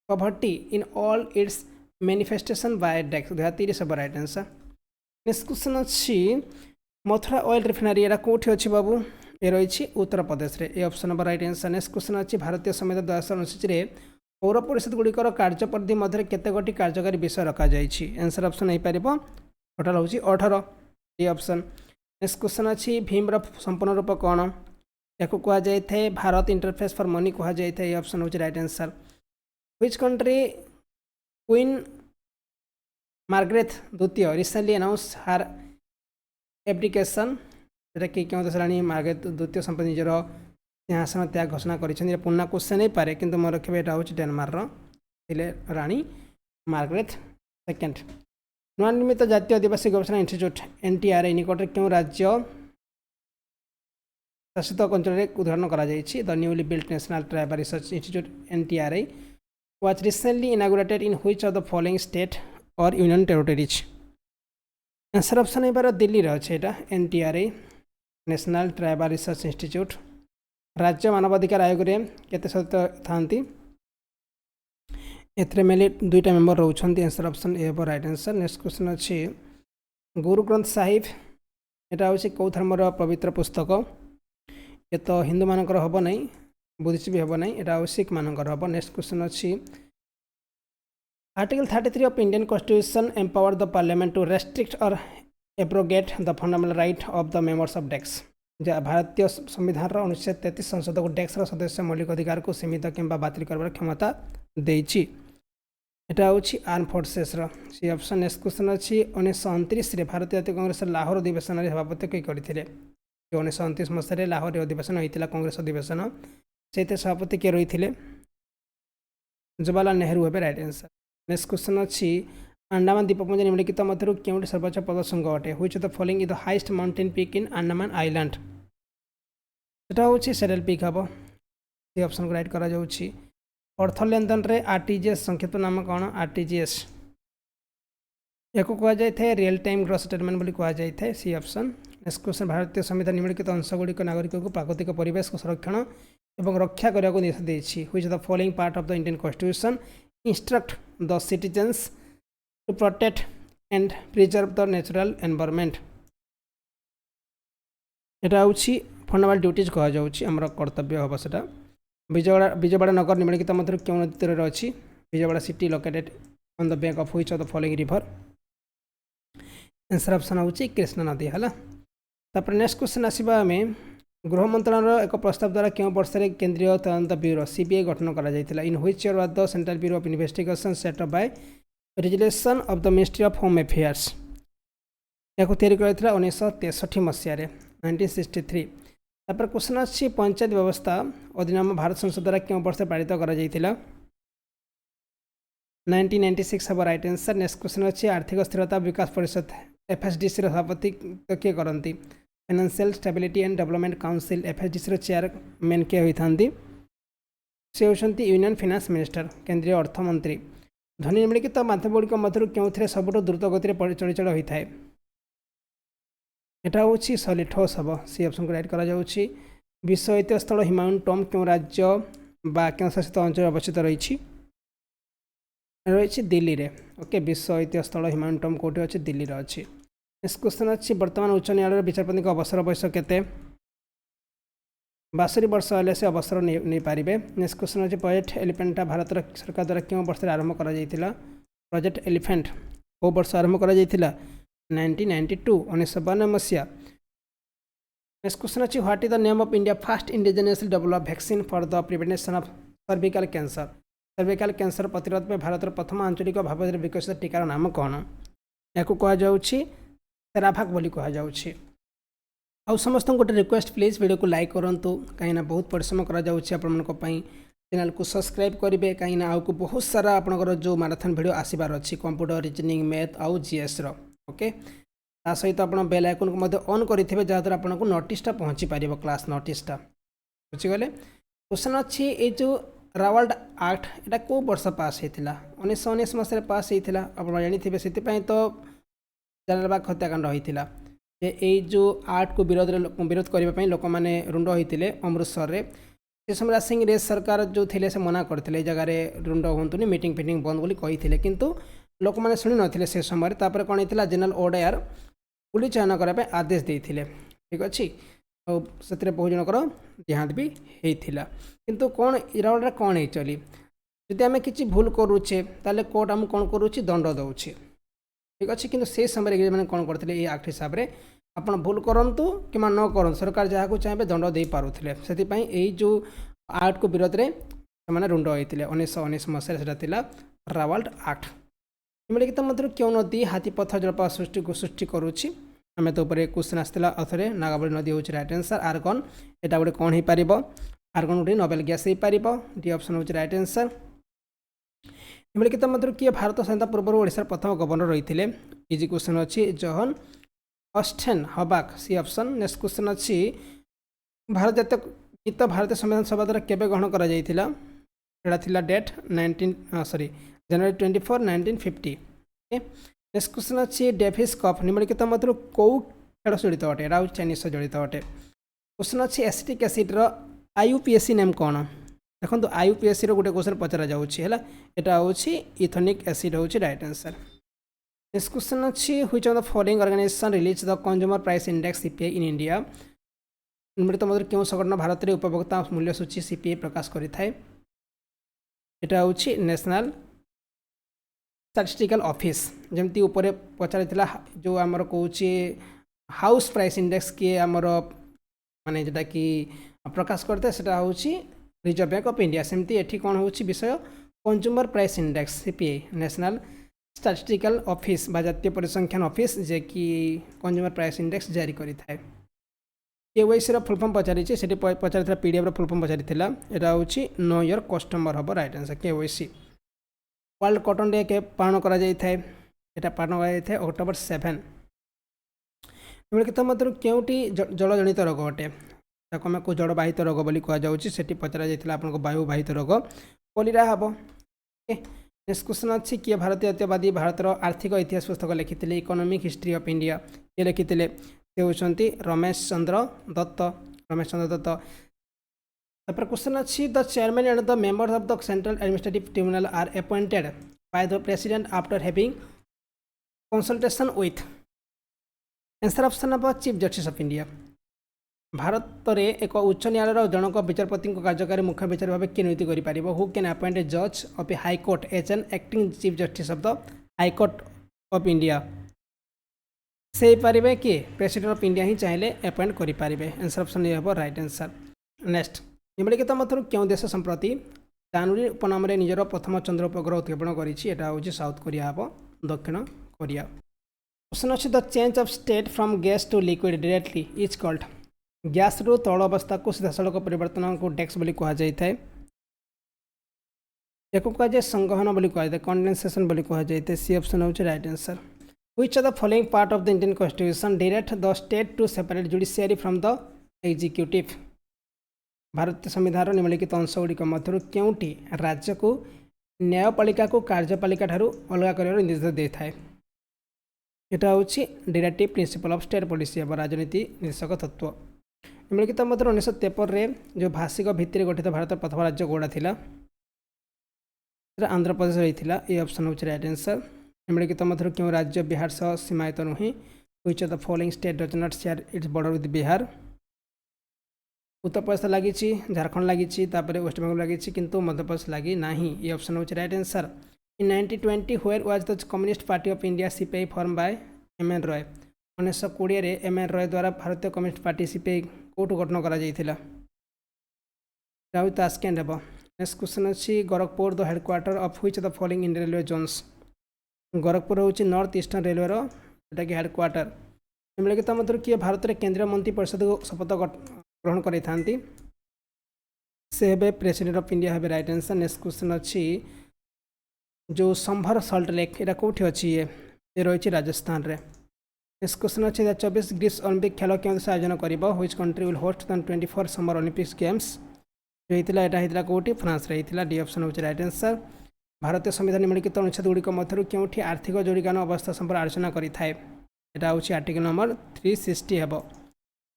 poverty in all its manifestation by DEX 2030 सब राइट आंसर। नेक्स्ट क्वेश्चन अच्छी मथुरा ऑयल रिफाइनरी यहाँ कौटी अच्छी बाबू ये रही उत्तर प्रदेश में। ये option number right answer. Next question अच्छी भारतीय संविधान 2079 में पौर परिषद गुड़िकर कार्यपरिधि मध्य केते गोटी कार्यकारी विषय रखा जाइए। आंसर ऑप्शन हो पार टोटाल हूँ 18। ये ऑप्शन। नेक्स्ट क्वेश्चन अच्छी भीम संपूर्ण रूप कौन। या कहुए थे भारत इंटरफेस फॉर मनी कहुए। ये ऑप्शन हूँ right answer. Which country queen Margaret द्वितीय रिसेंटली अनाउंस हार एब्डिकेशन। जोटा कि क्यों देश राणी मार्गरेट द्वितीय संप्रति निजर सिंहासन त्याग घोषणा कर। पुराना क्वेश्चन हो पारे किंतु मन रखिए यहाँ हूँ डेनमार्क राणी मार्गरेट सेकेंड। नवा निर्मित जातीय आदिवासी गवेषणा इंस्टीट्यूट NTRI निकट क्यों राज्य शासित अंचल उद्घाटन करा जायछि। The newly built national tribal research institute NTRI was recently inaugurated in which of the following state or union territories। Answer option है बार दिल्ली रे अछि। एटा NTRI national tribal research institute राज्य मानवाधिकार आयोग रे केते सदस्य थांती। एथरे मेले दुईटा मेंबर रहउछंती। आंसर ऑप्शन ए पर राइट आंसर। नेक्स्ट क्वेश्चन अछि गुरु ग्रंथ साहिब एटा होछि कौ धर्मर पवित्र पुस्तक। ये तो हिंदू मानकर हम ना बुद्धिस्ट भी हम ना यहाँ सिख मानकर हम। नेक्स्ट क्वेश्चन अच्छी article 33 of Indian constitution empower the parliament to restrict और abrogate the fundamental right of the members of डेक्स। भारतीय संविधान अनुच्छेद 33 संसद को टैक्सर सदस्य मौलिक अधिकार को सीमित किंबा बातिल कर क्षमता देछि। एटा होछि arm forces C option. Next question अछि 1929 भारतीय जातीय कांग्रेस लाहौर अधिवेशन में सभापति किए करथिले। 1929 मसीह लाहौर अधिवेशन होता कांग्रेस अधिवेशन से सभापति किए रही जवाहरलाल नेहरू हे राइट आंसर। नेक्स्ट क्वेश्चन अच्छी अंडमान द्वीपपुंज निम्नलिखित मध्य क्यों सर्वोच्च पर्वत शृंग अटे। Which of the following is the highest mountain peak in Andaman island. सेटा होछि सेडल पीक हबो। सी ऑप्शन को राइट करा जाउछि। अर्थ लेनदेन रे आरटीजीएस संक्षिप्त नाम कौन। आरटीजीएस याको कहा जाय थे रियल टाइम ग्रॉस सेटलमेंट बोली कहा जाय थे। सी ऑप्शन। नेक्स्ट क्वेश्चन भारतीय संविधान निम्नलिखित अंशगुड़िक नागरिक को प्राकृतिक परिवेश को संरक्षण एवं रक्षा करने को निर्देश देछि। Which of the following part of the Indian constitution instruct the citizens to protect and preserve the natural environment. एटा होछि फंडामेंटल ड्यूटीज कहा जाउछि हमर कर्तव्य हबो सेटा। विजयवाड़ा नगर निम्नलिखित मध्य क्यों नदी तीर अच्छी। Vijayawada city located on the bank of which of the following river. Answer option होछि कृष्णा नदी है। तापर नेक्स्ट क्वेश्चन आसीबा हमें गृह मंत्रालय एक प्रस्ताव द्वारा क्यों वर्ष में केंद्रीय तदंत ब्यूरो सीबीआई गठन करा जायतिला। In which year was the central bureau of investigation set up by resolution of the ministry of home affairs. याको तैयारी कराइथिला 1963 मसीह 1963। तापर क्वेश्चन अच्छी पंचायत व्यवस्था अधिनियम भारत संसद द्वारा क्यों वर्ष पारित करा जायतिला। 1996 हम राइट आंसर। नेक्स्ट क्वेश्चन अच्छी आर्थिक स्थिरता विकास परिषद एफएसडीसी सभापति किए करती। Financial stability and development council FSDC chairman किए होती। से होती यूनियन फाइनेंस मिनिस्टर केंद्रीय अर्थमंत्री। ध्वनि निम्नलिखित माध्यमगुड़िक मध्य क्यों सबुठ द्रुत गति चलचल होता है। यहाँ हूँ सॉलिड हम। सी ऑप्शन को राइट करा जाउछि। विश्व ऐतिह्य स्थल हिमालयन टॉम क्यों राज्य बा क्यों शासित अंचल अवस्थित रही दिल्ली रे। ओके विश्व ऐतिह्य स्थल हिमालयन टॉम कौटी अच्छी दिल्ली रे अच्छी। नेक्स्ट क्वेश्चन अच्छी वर्तमान उच्च न्यायालय विचारपति अवसर बयस केते। 62 वर्ष हेल्ले से अवसर नहीं पारे। नेक्स्ट क्वेश्चन अच्छी प्रोजेक्ट एलिफेंटा भारत सरकार द्वारा क्यों वर्ष आरंभ करा जायतिला। प्रोजेक्ट एलिफेंट को वर्ष आरंभ करा जायतिला 1992 1992 मसीहा। नेक्स्ट क्वेश्चन अच्छी what is the name of India first indigenously develop vaccine for the prevention of cervical cancer. Cervical cancer प्रतिरोध में भारत प्रथम आंचलिक भाव में विकसित टीकार नाम कौन। या कह जाउछि सेराभाग बोली कह जाउछि। आउ समस्त गोटे रिक्वेस्ट प्लीज वीडियो को लाइक करंतु कहीं बहुत परिश्रम करा जाउछि आपनको पई। चैनल को सब्सक्राइब करेंगे कहीं आउ को बहुत सारा आपनकर जो मैराथन वीडियो आसीबार अच्छी कंप्यूटर रीजनिंग मैथ आउ जीएस रो। ओके ता सहित आप बेल आइकन को मध्य ऑन करेंगे जहाँद्वारा आपको नोटिसटा पहुँची पार क्लास नोटिसटा बुझीगले। क्वेश्चन अच्छी ये जो रावल्ड एक्ट यहाँ कौ वर्ष पास होता। 1919 मसीह पास होता आप जानी से तो जालियानवाला हत्याकांड होता। ये जो आर्ट को विरोध करने लोक मैंने रुंड होते अमृतसर में। से समय सिंह रेस सरकार जो थे से मना करते जगार रुंड हूँ मीटिंग फिटिंग बंद बोली कही किंतु लोक मैंने शुणी नथिले से समय। तापर कौन होता जनरल ओडेयर पुलिस चयन करने आदेश देते। ठीक अच्छे से बहुत जनकर देहांत भी होता। किंतु कौन इरावल कौन है चली जदि आम कि भूल करुचे ताले कोर्ट आम कौन करुच्ची दंड दौचे। ठीक अच्छे किंतु से समय मैंने कौन करते ये एक्ट हिसाब से आप भूल करूँ कि न करूँ सरकार जहाँ चाहिए दंड दे पारुले। से जो एक्ट को विरोध में से रुंड होते 1919 मसीह से रावल्ड एक्ट। निम्नलिखित मध्य क्यों नदी हाथीपथ जलप्रपात सृष्टि करुच्ची। आम तो क्वेश्चन आसाला अथरे नागावली नदी हूँ राइट आंसर। आर्गन यहाँ गोटे कौन हो पार आर्गन गोटे नोबेल गैस हो पार। डी ऑप्शन हूँ राइट आंसर। निम्नलिखित मध्य किए भारत स्वाधीनता पूर्व ओडिशार प्रथम गवर्नर रही। इजी क्वेश्चन अच्छी जॉन ऑस्टेन हबाक। C option. नेक्स्ट क्वेश्चन अच्छी भारत जातीय गीत भारतीय संविधान सभा द्वारा केबे ग्रहण करा जायतिला। एटा थिला डेट जनवरी 24 1950। नेक्स्ट क्वेश्चन अच्छी डेभिस कप निम्नलिखित मध्य कौ खेल जड़ित अटे। यहाँ चाइनीज जड़ित अटे। क्वेश्चन अच्छी एसिटिक एसिड्र आईयूपीएसी नेम कौन। देखो आईयूपीएसी गोटे क्वेश्चन पचरा जाऊँगी है। यहाँ हूँ इथेनिक एसिड हूँ राइट आंसर। नेक्स्ट क्वेश्चन अच्छी which of the following organisation release the consumer price index CPI in India. निम्नलिखित मध्य क्यों संगठन भारत में उपभोक्ता मूल्य सूची सीपीआई प्रकाश करें। यहाँ हूँ नेशनल स्टैटिस्टिकल ऑफिस। जमती ऊपर पचार जो आमर कौच हाउस प्राइस इंडेक्स किए आमर माने जोटा कि प्रकाश करते सेटा होची रिजर्व बैंक ऑफ इंडिया। सेमती एठी कौन होची विषय consumer price index CPI national statistical office बा जातीय परिसंख्यान ऑफिस जे कि कंज्यूमर प्राइस इंडेक्स जारी करी थाए। केवाईसी रो फुल फॉर्म पचारि से पचारि पीडीएफ रो फुल फॉर्म पचारि एटा होची नो योर कस्टमर हम right answer KYC. World cotton day के पालन करा जाय थाए एटा पालन करा जाय थाए अक्टोबर 7। निम्नलिखित मध्य केउटी जलजनित रोग अटे ताको आम को जलवाहित रोग बोली कह जाउची सेठी पचरा जायतिला आपनको वायुवाहित रोग कोलेरा हबो। नेक्स्ट क्वेश्चन अच्छी किए भारतीय जातीयवादी भारतर आर्थिक इतिहास पुस्तक लिखिथिले इकोनॉमिक हिस्ट्री ऑफ इंडिया ये लिखिथिले से होचंती रमेश चंद्र दत्त। तापर क्वेश्चन अच्छी the chairman and the members of the central administrative tribunal are appointed by the president after having consultation with answer option number chief justice of India. Bharat में एक उच्च न्यायालय जनक विचारपति कार्यकारी मुख्य विचार भाव किए नियुक्ति कर हु कैन अपॉइंट ए जज of a high court as an acting chief justice of the high court of India से पारे किए प्रेसिडेंट ऑफ इंडिया ही चाहिए अपॉइंट करें। आंसर ऑप्शन ये हम राइट आंसर। नेक्स्ट निम्नलिखित मध्य क्यों देश संप्रति चानुरी उपनाम निजर प्रथम चंद्र उपग्रह उत्क्षेपण कर साउथ कोरिया हम दक्षिण कोरिया। क्वेश्चन अच्छी the change of state from gas to liquid directly is called gas रु तौल अवस्था को सीधासख परिवर्तन को डेक्स बोली कह जाए या कहुए संगहन बोली कह जाए कंडेंसेशन बोली कह जाए सी ऑप्शन होची right answer. Which of the following part of the Indian constitution direct the state to separate judiciary from the executive भारतीय संविधान निम्नलिखित अंशगुड़िक मध्य केउटी राज्य को न्यायपालिका को कार्यपालिका ठारू अलग कर निर्देश दे थाए यहाँ हूँ directive principle of state policy अब राजनीति निर्देशक तत्व। निम्नलिखित मध्य 1953 जो भाषिक भित्ति गठित भारत प्रथम राज्य गोड़ा थिला आंध्र प्रदेश रही है ये ऑप्शन होची राइट आंसर। निम्नलिखित मध्य क्यों राज्य बिहार सह सीमायित नुहे which of the following state does not share its border with Bihar Uttar Pradesh लगी झारखंड लगी वेस्ट बेंगल लगी किंतु मध्य प्रदेश लगी ना ये ऑप्शन होची right answer. In 1920 where was the communist party of India CPI form by M N. Roy 1920 M N. Roy द्वारा भारतीय कम्युनिस्ट पार्टी सीपीआई कौटू गठन करा तास्केंड हेब। नेक्स्ट क्वेश्चन अच्छी Gorakhpur the headquarter of which the following Indian railway zones Gorakhpur हूँ नॉर्थ ईस्टर्न रेलवे जोटा कि headquarter. निम्नलिखित मध्य किए भारत में केंद्रीय मंत्री परिषद को शपथ ग्रहण करते से हे प्रेसिडेंट ऑफ इंडिया हे राइट आंसर। नेक्स्ट क्वेश्चन अच्छी जो संभर सल्ट लेक यहाँ कौटी अच्छी ये रही राजस्थान रे। नेक्स्ट क्वेश्चन अच्छी 2024 ग्रीस ओलंपिक खेल क्यों देश आयोजन कर which country will host the 24 summer Olympics games जो होता है कौटी फ्रांस रे होता डी ऑप्शन होची राइट आंसर। भारतीय संविधान निम्नलिखित अनुच्छेद गुड़िक मध्य क्योंठी आर्थिक जोड़ीगान अवस्था संपर्क आलोचना करें यहाँ हूँ आर्टिकल नंबर 360 हेब।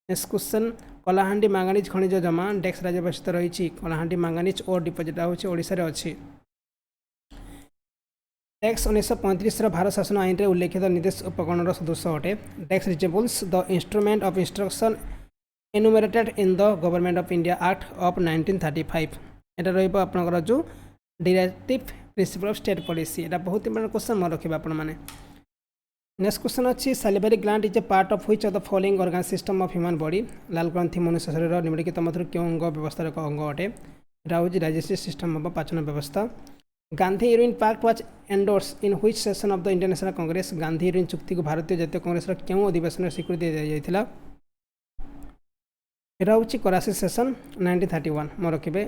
नेक्स्ट क्वेश्चन कलाहांडी मांगानीज खनिज जमा डेक्स राज्य व्यवस्थित रही कलाहांडी मांगानीज और डिपोजिट हूँ ओडिशा अच्छी। टैक्स 1935 भारत शासन आईन में उल्लेखित निर्देश उपकरण सदस्य अटे टैक्स रिचेबल्स the instrument of instruction enumerated in the government of India act of 1935 यहाँ रहा जो directive principle of state policy यहाँ बहुत इंपोर्टेंट क्वेश्चन मन रखिए आपण मैंने। नेक्स्ट क्वेश्चन अच्छी salivary gland is a part of which of the following organ system of human body लाल ग्रंथि मनुष्य शरीर निम्नलिखित मध्य क्यों अंग व्यवस्था एक अंग अटे यहाँ हूँ डाइजेस्टिव सिस्टम हम पाचन व्यवस्था। Gandhi Irwin pact was endorse in which session of the Indian national congress Gandhi Irwin चुक्ति को भारतीय जातीय कांग्रेस क्यों अधिवेशन स्वीकृति दी जाता यहाँ हूँ कराची सेशन 1931 मन रखिए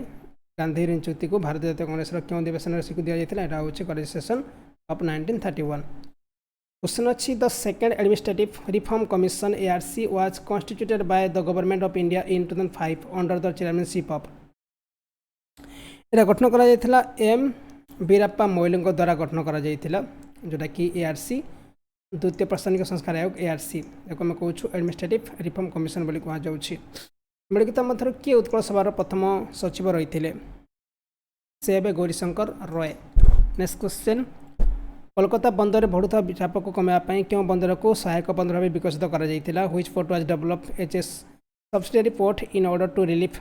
गांधी यूरिन चुक्ति को भारतीय जातीय कांग्रेस क्यों अधिवेशन स्वीकृति दी जाता यहाँ हूँ कराची सेशन ऑफ 1931। क्वेश्चन अच्छी the second administrative reform commission ARC was constituted by the government of India in 2005 under the chairmanship of गठन करा एम वीरप्पा मोइल द्वारा गठन करा जोटा कि ARC द्वितीय प्रशासनिक संस्कार आयोग ARC या आम कहूँ एडमिनिस्ट्रेटिव रिफॉर्म कमिशन बोली कह जाऊँगी। निम्नलिखित मध्य किए उत्कल सभार प्रथम सचिव रही से गौरीशंकर रॉय। नेक्स्ट क्वेश्चन कोलकाता बंदर बढ़ुता चाप को कमाई क्यों बंदर को सहायक बंदर भाव विकसित कर which port was develop as a subsidiary port in order to relief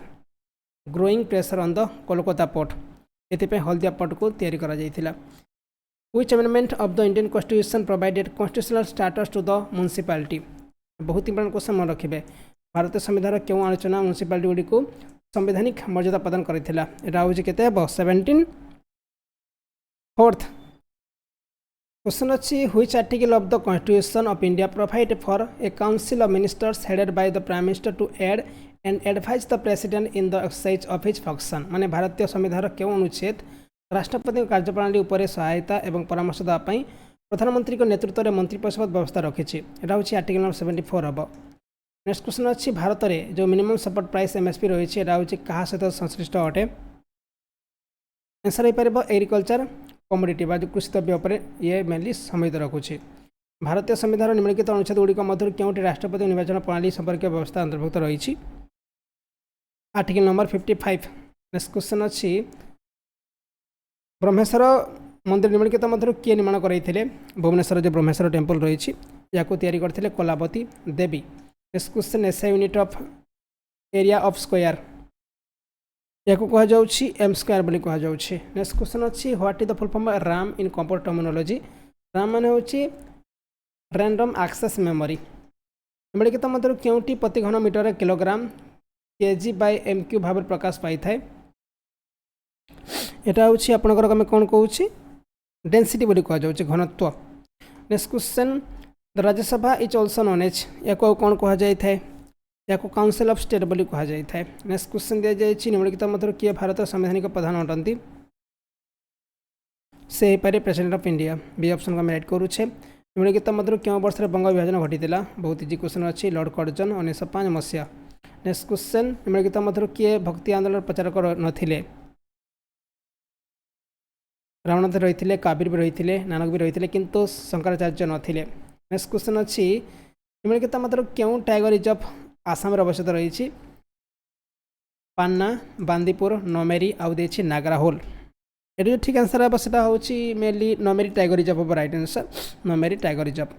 growing pressure on the Kolkata port ये हल्दिया पोर्ट को तैयारी करा जाइथिला। Which amendment of the Indian constitution provided constitutional status to the municipality बहुत इंपोर्टेंट क्वेश्चन मन रखिए भारतीय संविधान क्यों आलोचना म्युनिसिपालिटी गुडी को संवैधानिक मर्यादा प्रदान करथिला एटा होची केते हबो 17 फोर्थ क्वेश्चन अच्छी which article of the constitution of India provide for a council of ministers headed by the prime minister to aid and advise the president in the exercise of his function माने भारतीय संविधान क्यों अनुच्छेद राष्ट्रपति कार्यप्रणाली उपर सहायता एवं परामर्श देवा प्रधानमंत्री नेतृत्व में मंत्रिपरिषद व्यवस्था रखी एटा हूँ आर्टिकल नंबर 74 हम। नेक्स्ट क्वेश्चन अच्छी भारत में जो मिनिमम सपोर्ट प्राइस एमएसपी रही है हूँ क्या सहित संश्लिष्ट अटे आंसर हो पार एग्रिकल्चर कमोडिटी बा कृषि द्रव्य उपर ये मेनली सम्मिलित रखुच्छी। भारतीय संविधान निम्नलिखित अनुच्छेद गुड़िक मध्य क्योंटी राष्ट्रपति निर्वाचन प्रणाली संपर्क व्यवस्था अंतर्भुक्त रही आर्टिकल नंबर 55। नेक्स्ट क्वेश्चन अच्छी ब्रह्मेश्वर मंदिर निम्नलिखित मध्य किए निर्माण करते भुवनेश्वर जो ब्रह्मेश्वर टेम्पल रही या करते Kalavati Devi. Next question SI unit of area of square या कहुच्छी एम स्क्वायर बोली कहुच्छे। नेक्स्ट क्वेश्चन अच्छी what is the full form RAM in computer terminology RAM मान हूँ रैंडम एक्सेस मेमोरी निम्नलिखित मध्य क्योंटी प्रति घन metre kilogram KG by M cube भाव प्रकाश पाई थाए एटा हूँ आपंकर आम कौन कौच डेनसीटी बोली कहुच्छे घनत्व। Next question the Rajya Sabha is also known as या कौन कहुए या काउंसिल ऑफ स्टेट बोली कहुए। नेक्स्ट क्वेश्चन दी जाए निम्नलिखित मध्य किए भारत संवैधानिक प्रधान अटंती से हो पारे president of India B option को आम राइट करुचे। निम्नलिखित मध्य क्यों वर्ष बंग विभाजन घटी बहुत इजी क्वेश्चन अच्छी लॉर्ड कर्जन 1905 मसीहा। नेक्स्ट क्वेश्चन निम्नलिखित मध्य किए भक्ति आंदोलन प्रचारक नथिले रावणाथ रही काबिर भी रही नानक भी रही किंतु शंकराचार्य नथिले। नेक्स्ट क्वेश्चन अच्छी निम्नलिखित मध्य क्यों टाइगर रिजर्व आसाम अवस्थित रही पान्ना बांदीपुर नमेरी आउ देछि नागराहोल ये जो ठीक आंसर है सेटा हूँ मेनली नमेरी टाइगर रिजर्व हम right answer Nameri tiger reserve.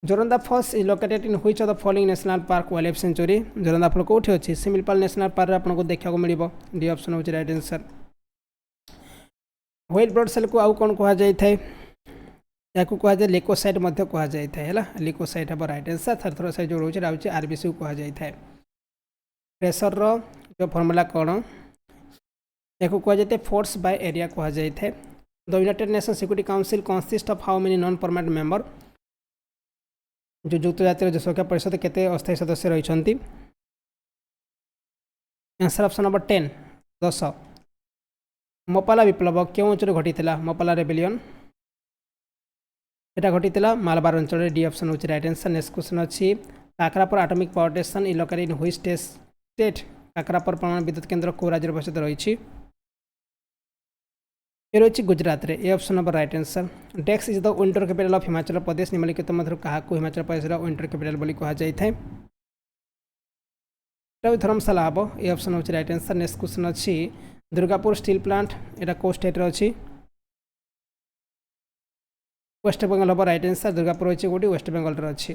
Joranda falls is located in which of the following national park wild life sanctuary Joranda fall कौटी अच्छी सिमिलपाल नेशनल पार्क आपको देखा मिल डी ऑप्शन हूँ right answer. White blood cell को आउ कौन कहुए या कहुए लिकोसाइट कहुए लिकोसाइट हम राइट आंसर थर साइज जो रोचे रोचे आरबीसी को कहुए। प्रेसर जो फर्मुला कौन या कहुए force by area कहुए। The united nation security council consist of how many non permanent member जो युक्त जातिर सुरक्षा परिषद केते अस्थायी सदस्य रही आंसर ऑप्शन नंबर 10 10। मोपाला विप्लव क्यों अंचल घटी मोपाला रेबेलियन एटा घटी मालबार अंचल डी ऑप्शन हूँ राइट आंसर। नेक्स्ट क्वेश्चन अच्छी काकरापुर एटॉमिक पावर स्टेशन इ लोकेटेड इन व्हिच स्टेट काकरापुर परमाणु विद्युत केन्द्र को राज्य अवस्थित रही ये रही गुजरात रे A option number right answer. Desks is the winter capital of Himachal Pradesh निम्नलिखित मध्य क्या हिमाचल प्रदेश विंटर कैपिटल बोली कहुए धर्मशाला हम ए ऑप्शन हूँ राइट आंसर। नेक्स्ट क्वेश्चन अच्छी दुर्गापुर स्टील प्लांट एटा को स्टेट अच्छी वेस्ट बेंगल हम राइट आंसर दुर्गापुर अच्छी गोटी वेस्ट बेंगल अच्छी।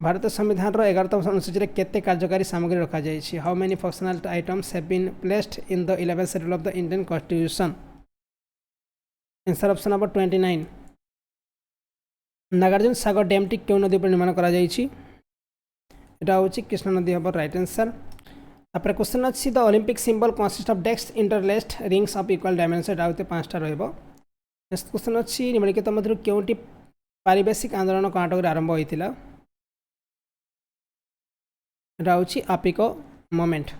भारतीय संविधान 11तम अनुसूची केते कार्यकारी सामग्री रखा जाइए how many functional items have been placed in the 11th schedule of the Indian constitution answer option number 29। Nagarjuna Sagar dam टी क्यों नदी पर निर्माण करा जाइए एटा हूँ कृष्ण नदी हम राइट आंसर। तापर क्वेश्चन अच्छी the Olympic symbol consist of desk interlaced rings of equal dimension आउते 5टा रहिबो। नेक्स्ट क्वेश्चन अच्छी निम्नलिखित मध्य क्योंटी पारिवेशिक आंदोलन कर्णाटक आरंभ होता एटा हूँ आपिको मोमेंट।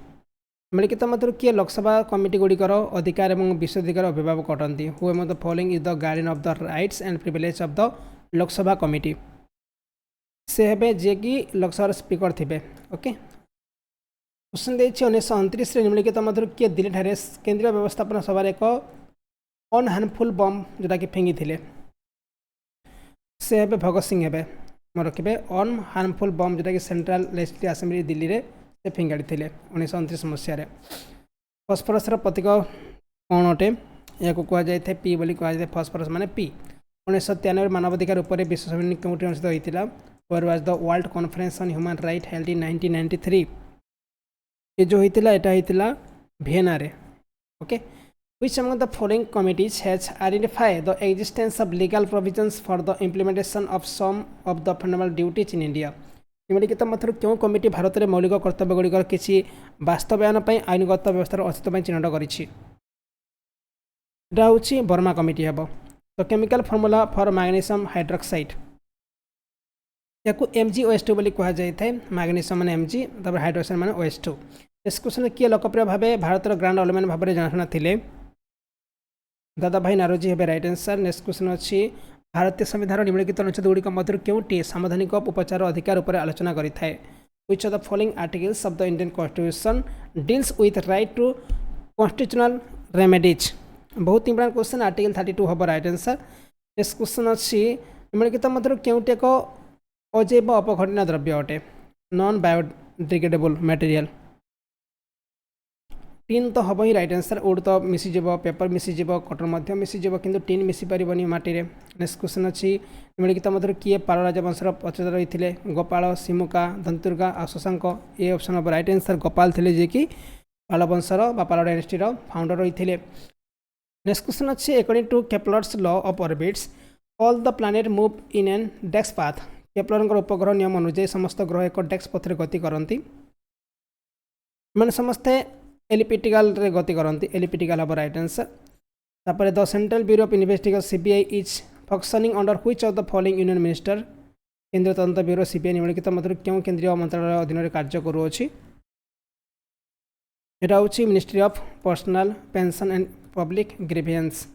निम्नलिखित मध्य किए लोकसभा कमिटी गुड़िकर अधिकार और विशेषाधिकार अभिभावक अटंती who am the following is the guardian of the rights and privilege of the Lok Sabha committee से हे जे कि लोकसभा स्पीकर थे ओके। क्वेश्चन देखिए 1929 निम्नलिखित मध्य किए दिल्ली ठारे केंद्रीय व्यवस्थापन सभा एक अन हार्मफुल बम जोटा कि फेंगी थे से हे भगत सिंह हे मन रखिए अन हार्मफुल बम जोटा कि सेंट्रल लेजिस्लेटिव असेंबली दिल्ली रे से फिंगाड़ी थे 1929 मसीह। फस्फरस प्रतीक कौन अटे या कहुए पी बोली कहुए फस्फरस माने पी। 1993 मानवाधिकार उपर विश्व सम्मेलन कमिटी अनुष्ठित होता where was the world conference on human right held in 1993 ये जो होता है वियना रे okay. Which among the following committees has identified the existence of legal provisions for the implementation of some of the fundamental duties in India? निम्नलिखित मध्य क्यों committee Bharat में मौलिक कर्तव्यगुड़िकर किसी बास्तवायन पर आईनगत व्यवस्था अस्तित्व चिन्हट कर वर्मा कमिटी हे। तो chemical formula for magnesium hydroxide या MgOH2 बोली कह जाए। मैग्नीशियम माने Mg तब हाइड्रोक्साइड माने OH2। नेक्स्ट क्वेश्चन किए लोकप्रिय भाव भारत ग्रांड ऑलमैन भाव में जनाशुना थे दादा भाई नारोजी हे राइट आंसर। नेक्स्ट क्वेश्चन अच्छी भारतीय संविधान निम्नलिखित अनुच्छेद गुड़िक मध्य क्योंटी सावधानिक उपचार अधिकार उपर आलोचना करें। Which of the following articles of the Indian constitution deals with right to constitutional remedies. बहुत इंपोर्टेंट क्वेश्चन आर्टिकल 32 हम राइट आंसर। नेक्स्ट क्वेश्चन अच्छी निम्नलिखित मध्य क्योंटी एक अजैव अपघटन द्रव्य अटे नॉन बायोडिग्रेडेबल मटेरियल। टीन तो हम ही राइट आंसर। वुड तो मिसीज पेपर मिसीज कटन मिसीज किंतु टीन मिसी पारनी माटी। नेक्स्ट क्वेश्चन अच्छी निम्नलिखित मध्य किए पाल राजवंशर पचर रही गोपाल सिमुका दंतुर्गा और शशांक। ए ऑप्शन हम राइट आंसर गोपाल थे जी कि पाल वंशर पाल डायनेस्टी फाउंडर रही। नेक्स्ट क्वेश्चन अच्छी according to Kepler's law of orbits all the planet move in an desk path. Kepler उपग्रह नियम अनुଯାୟୀ समस्त ग्रह एक डेस्क पथ गति करती मैंने समस्ते एलिप्टिकल रे गति करती। एलिप्टिकल हम राइट आंसर। तापर the central bureau of investigation CBI is functioning under which of the following union minister. केंद्रीय तदंत ब्यूरो CBI निम्नलिखित मध्य क्यों केंद्रीय मंत्रालय अधीन कार्य करुँची। यहाँ हूँ ministry of personal pension and public grievance.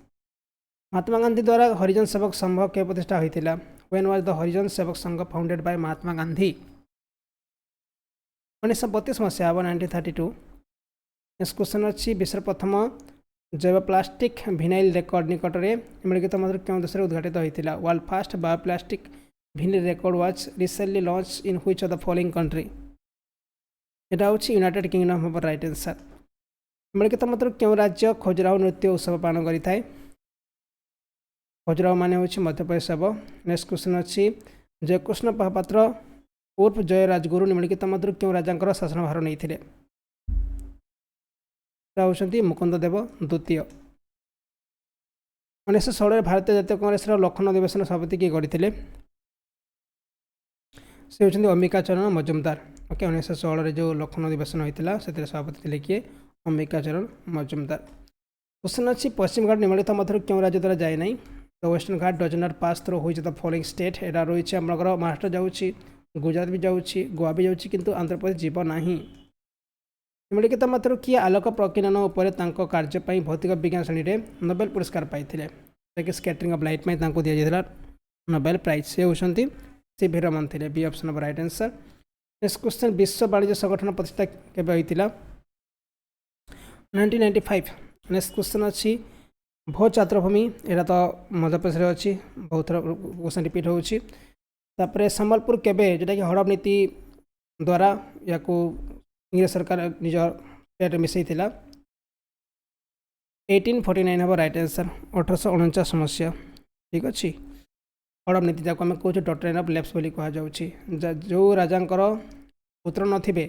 Mahatma Gandhi द्वारा हरिजन सेवक संघ के प्रतिष्ठा होता। When was the Harijan Sevak Sangh founded by Mahatma Gandhi. 1932 मसीहा 1932। नेक्स्ट क्वेश्चन अच्छी विश्व प्रथम जैव प्लास्टिक भिनाइल रेकर्ड निकट में निम्नलिखित मध्य क्यों देश में उद्घाटित होता। World fast bioplastic भिनाइल record was recently launch in which of the following country. यहाँ हूँ यूनाइटेड किंगडम हम राइट आंसर। निम्नलिखित मध्य क्यों राज्य खजुराहो नृत्य उत्सव पालन करें। खजुराहो माने हूँ मध्यप्रदेश हम। नेक्स्ट क्वेश्चन अच्छी जयकृष्ण महापात्र उर्फ जय राजगुरु निम्नलिखित मध्य क्यों राजा शासन भार नहीं होती मुकुंद देव द्वितीय। 1916 भारतीय जातीय कांग्रेस लखनऊ अधिवेशन सभापति किए करते से होती अंबिका चरण मजुमदार। ओके 1916 जो लखनऊ अधिवेशन होता से सभापति थे किए अंबिका चरण मजुमदार। क्वेश्चन अच्छी पश्चिम घाट निम्नलिखित मध्य क्यों राज्य द्वारा जाए ना। The western Ghat does not pass through which the following state. यहाँ रही आम महाराष्ट्र जाऊँगी गुजरात भी जाऊँगी गोवा भी जाऊँगी किंतु आंध्र प्रदेश जीव ना। निम्नलिखित मध्य किए आलोक प्रकीर्णन उपर कार्य भौतिक विज्ञान श्रेणी में नोबेल पुरस्कार पाई स्कैटरिंग ऑफ लाइट में दि जाता नोबेल प्राइज। से होती CV रमन थे। B option of right answer. Next question विश्व वाणिज्य संगठन प्रतिष्ठा केबे होइतिला 1995। नेक्स्ट क्वेश्चन अच्छी भोज छात्रभूमि यहाँ तो मध्यप्रदेश अच्छी बहुत थर क्वेश्चन रिपीट होची। तापर सम्बलपुर केबे जोटा कि हड़प नीति द्वारा या इंग्रेज सरकार निज स्टेट मिसई थिला 1849 हम राइट आंसर 1849 मसीहा। ठीक अच्छे हड़प नीति जहाँ आम कहे डॉक्ट्रिन ऑफ लैप्स बोली कह जो राजांकर पुत्र नथिबे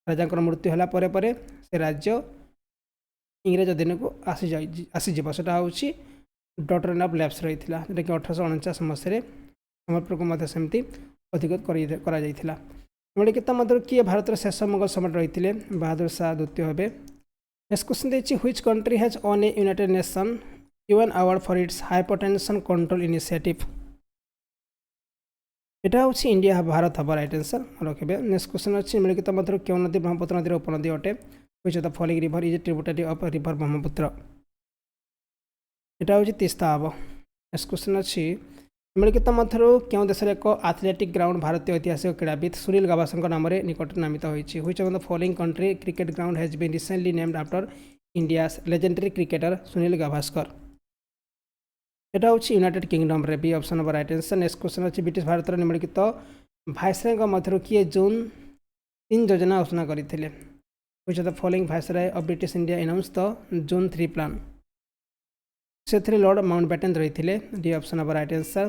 राजांकर मृत्यु होला परे परे से राज्य इंग्रेज अधीन को आसीजा सेटा हूँ डॉक्ट्रिन ऑफ लैप्स रही है जोटा कि 1849 मसीह सम्बलपुर को मध्य सेमती अधिकृत करा जाइथिला। निम्नलिखित मध्य किए भारत शेष मुगल सम्राट रही बहादुर शाह द्वितीय हे। नेक्स्ट क्वेश्चन देखिए which country has on A United nation UN award for its hypertension control initiative. यहाँ हूँ इंडिया भारत हम राइट आंसर रखिए। नेक्स्ट क्वेश्चन अच्छी निम्नलिखित मध्य क्यों नदी ब्रह्मपुत्र नदी उपनदी अटे which of the following river is a tributary of river Brahmaputra. यहाँ हूँ तीस्ता हम। नेक्स्ट क्वेश्चन अच्छी निम्नलिखित मध्य क्यों देश एक एथलेटिक ग्राउंड भारतीय ऐतिहासिक क्रीड़ाविद सुनील गावस्कर नाम निकट नामित होती। Which of the following country cricket ground has been recently named after India legendary cricketer Sunil Gavaskar. यहाँ हूँ यूनाइटेड किंगडम रे। B option of right answer. Next question अच्छी ब्रिटिश भारत निम्नलिखित भाइसराय मध्य किए जून 3 योजना घोषणा करते। Which of the following भाइसराय of British India announce the June 3 plan. से लॉर्ड माउंटबेटन रही थे। D option of right answer.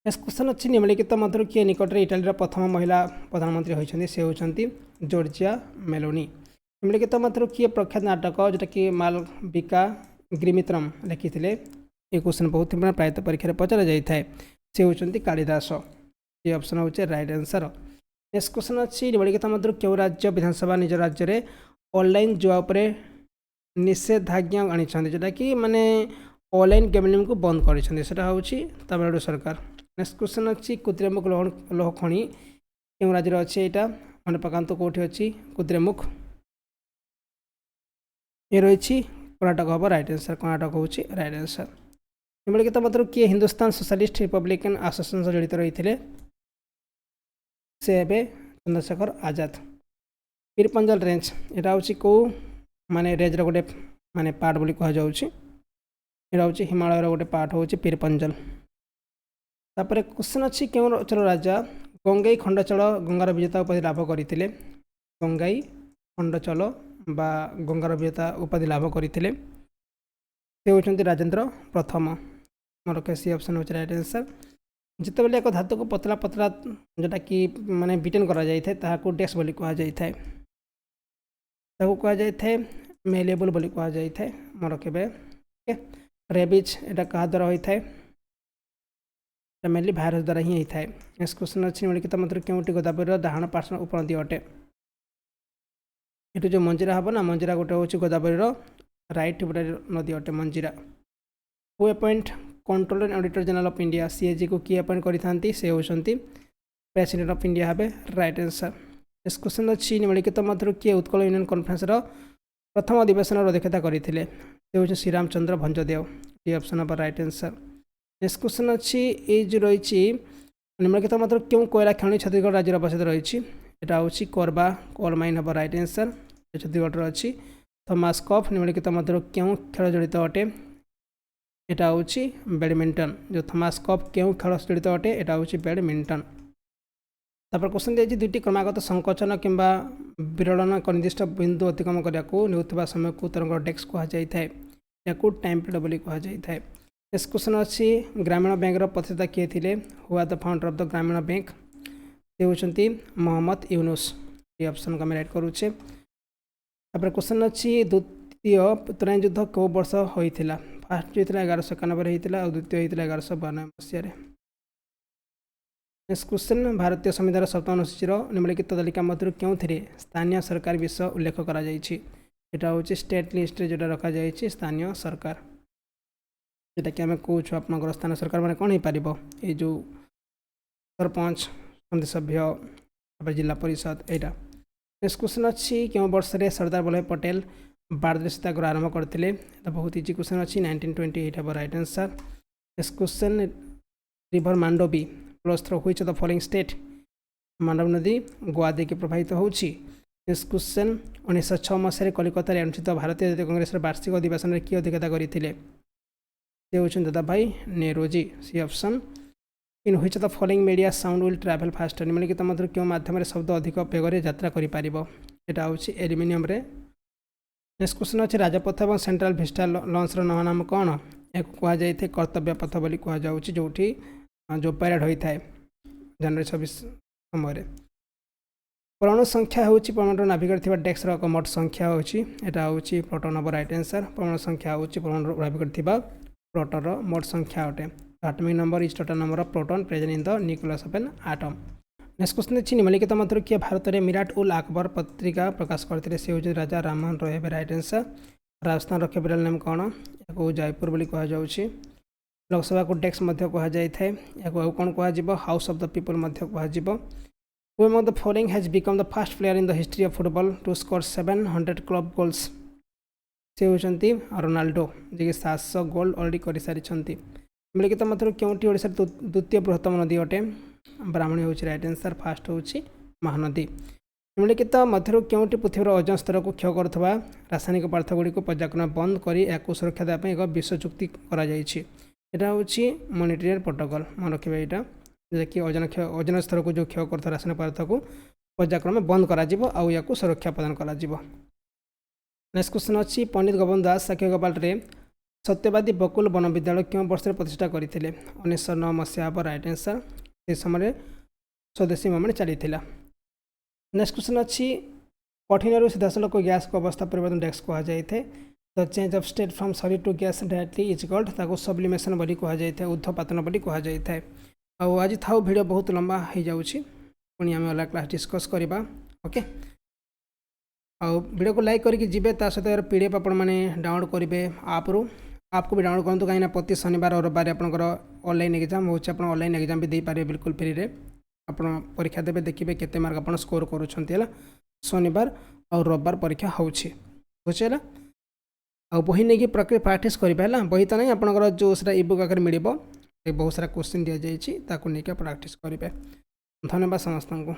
Next question अच्छी निम्नलिखित मध्य किए निकट में इटाली प्रथम महिला प्रधानमंत्री होती से होती जॉर्जिया मेलोनी। निम्नलिखित मध्य किए प्रख्यात नाटक जोटा कि मालविका ग्रिमित्रम लिखी थे। ये क्वेश्चन बहुत ही प्रायतः परीक्षा पचरा जाए से होती कालिदास। ये ऑप्शन हूँ राइट आंसर। नेक्स्ट क्वेश्चन अच्छी निम्नलिखित मध्य क्यों राज्य विधानसभा निज राज्य में ऑनलाइन जुआ पर निषेधाज्ञा आनी जोटा कि माने ऑनलाइन गेमिंग को बंद कर तमिलनाडु सरकार। नेक्स्ट क्वेश्चन अच्छी कुद्रेमुख लौह खनि क्यों राज्य अच्छे यहाँ मन पकात कौटी अच्छी कुद्रेमुख ये रही कर्णाटक हम राइट आंसर कर्णाटक हूँ राइट आंसर। निम्नलिखित मध्य किए हिंदुस्तान सोशलिस्ट रिपब्लिकन एसोसिएशन सह जड़ित रही थे से एवं चंद्रशेखर आजाद। पीरपंजल रेंज यहाँ हूँ कौ माने रेंजर गोटे माने पार्ट बोली कह जाऊँ यहाँ हूँ हिमालय गोटे पार्ट हूँ पीरपंजल। तापर क्वेश्चन अच्छी क्यों अचल राजा गंगई खंडचल गंगार विजेता उपाधि लाभ करते गंगाई खंडचल बा गंगार विजेता उपाधि लाभ करते से होती राजेंद्र प्रथम मोर सी ऑप्शन हो राइट आंसर। जिते बेले एक धातु को पतला पतला जोटा कि माने बिटेन करा जाय थाए ताहाको डेक्स बोली कहा जाय थाए ताको कहा जाय थाए मेलेबल बोली कहा जाय थाए मोर केबे रेबिज एटा कहा द्वारा होई थाए मेनली भाइरस द्वारा ही होता है। नेक्स्ट क्वेश्चन अच्छी निम्नलिखित मध्य क्योंटी गोदावरी डाहाण पार्श्व उपनदी अटे ये जो मंजीरा हम ना मंजीरा गोटे हूँ गोदावरी राइट नदी अटे Manjira. Who appoint controller auditor general of India CAG को किए अपॉइंट करते से होती प्रेसिडेंट ऑफ इंडिया हे राइट आंसर। नेक्स्ट क्वेश्चन अच्छी निम्नलिखित मध्य किए उत्कल यूनियन कॉन्फ्रेंस प्रथम अधिवेशन अध्यक्षता करते से हूँ Shriramchandra Bhanjdeo D option of right answer. Next question अच्छी ये जो रही निम्नलिखित मध्य क्यों कोयला खनि छत्तीसगढ़ राज्य अवस्थित रही यहाँ हूँ कोरबा कोल माइन हम राइट आंसर छत्तीसगढ़ अच्छी। थॉमस कप निम्नलिखित मध्य क्यों खेल जड़ित अटे यहाँ हूँ बैडमिंटन जो थॉमस कप क्यों खेल जड़ित अटे यहाँ हूँ बैडमिंटन। तापर क्वेश्चन दी दुईटी क्रमागत संकोचन किंबा विरलन एक निर्दिष्ट बिंदु अतिक्रम करने समय को तरंग डेक्स कहुए या टाइम पीरियड बोली कहुए। नेक्स्ट क्वेश्चन अच्छी ग्रामीण बैंक प्रतिष्ठा किए थे who are the founder of the Grameen bank से होती मोहम्मद यूनुस ये ऑप्शन को आम राइट करुचे। तापर क्वेश्चन अच्छी द्वितीय तराइन युद्ध कौ वर्ष होता फास्ट जो 1191 होता और द्वितीय होता 1192 मसीह। नेक्स्ट क्वेश्चन भारतीय संविधान सप्तम अनुसूचीर निम्नलिखित तालिका मध्य क्यों स्थानीय सरकार विषय उल्लेख कर हूँ स्टेट लिस्ट जो रखा जाए स्थानीय सरकार जोटा कि आम कौन आप स्थानीय सरकार मैंने कौन हो पार ये जो सरपंच समिति सभ्य जिला परिषद यहाँ। नेक्स्ट क्वेश्चन अच्छी क्यों वर्ष में सरदार वल्लभ पटेल बारदर्शी सत्याग्रह आरंभ करते बहुत इजी क्वेश्चन अच्छी 1928 हम right answer. Next question river Mandovi flows through which of the following state Mandav नदी गोवा देके प्रभावित होची। नेक्स्ट क्वेश्चन 1906 मसीह कलिकता अनुष्ठित भारतीय जातीय कांग्रेस वार्षिक अधिवेशन में किए अध्यक्षता करते से होती दादा भाई नेरोजी C option. In which the following media sound will travel fast निम्नलिखित मध्य क्यों माध्यम शब्द अधिक बेगर यात्रा करा हूँ एल्युमिनियम रे। नेक्स्ट क्वेश्चन अच्छे राजपथ और सेंट्रल विस्टा लॉन्चर नवा नाम कौन या कहुए कर्तव्य पथ बोली कहुँ जो जो पैरेड होता है जनवरी 26 समय। परमाणु संख्या हूँ परमाणु नाभिक डेक्सर एक मोट संख्या हूँ यहाँ हूँ प्रोटोन हम राइट आंसर। परमाणु संख्या हूँ परमाणु नाभिक प्रोटोन मोट संख्या अटे। Atomic number is total number of proton present in the nucleus of an atom. Next question अच्छी निम्नलिखित मध्य किए भारत में मिराट उल अकबर पत्रिका प्रकाश करते से होती राजा राममोहन रॉय हे right answer. Rajasthan capital name कौन या जयपुर बोली कहुँ। लोकसभा को डेक्स कहुए या कौन कह हाउस ऑफ द पीपल कह। Who among the following has become the first player in the history of football to score 700 club goals से होती रोनाल्डो जी 700 गोल अलरेडी कर सारी। निम्नलिखित मध्य क्योंटी ओडिशा द्वितीय बृहत्तम नदी अटे ब्राह्मणी हूँ राइट आंसर। फास्ट हूँ महानदी। निम्नलिखित मध्य क्योंटी पृथ्वीर ओजन स्तर को क्षय करुवा रासायनिक पदार्थ गुड़िक पर्यावरण बंद कर या सुरक्षा देवाई एक विश्व चुक्ति यहाँ हूँ मॉनिट्रियल प्रोटोकॉल मन रखिए यहाँ जैसे ओजन स्तर को जो क्षय कर रासायनिक पदार्थ को पर्यावरण बंद कर सुरक्षा प्रदान कर। नेक्स्ट क्वेश्चन अच्छी पंडित गोविंद दास साक्ष्य गोपाल सत्यवादी बकुल वन विद्यालय क्यों वर्ष प्रतिष्ठा करते 1909 मसीहा हम राइट आंसर। से समय स्वदेशी मूवमेंट चली। नेक्स्ट क्वेश्चन अच्छी कठिन सीधासलख गैस को अवस्था परिवर्तन डेक्स कहुए the change of state from solid to gas directly is called ताको सब्लिमेशन बोली कहुए ऊर्ध्वपातन बोली कहुए। आज था वीडियो बहुत लंबा हो जाऊँगी पुणी आम अलग क्लास डिस्कस करवा ओके वीडियो को लाइक करके जी सहित यार पीडीएफ आपण मैंने डाउनलोड करेंगे आप्रु आपको भी डाउनलोड करूँ कहीं प्रति शनिवार और रविवार आपंकर ऑनलाइन एग्जाम हो ऑनलाइन एग्जाम भी देपारे बिल्कुल फ्री रे आप परीक्षा देवे देखिए केते मार्क आप स्कोर करुँच शनिवार और रविवार परीक्षा होची बुझेगा आ बही नहीं कि प्राक्ट करें बही तो नहीं आपंकर जो इबुक आगे मिल बहुत सारा क्वेश्चन दि जाइए प्राक्ट करेंगे धन्यवाद समस्त को।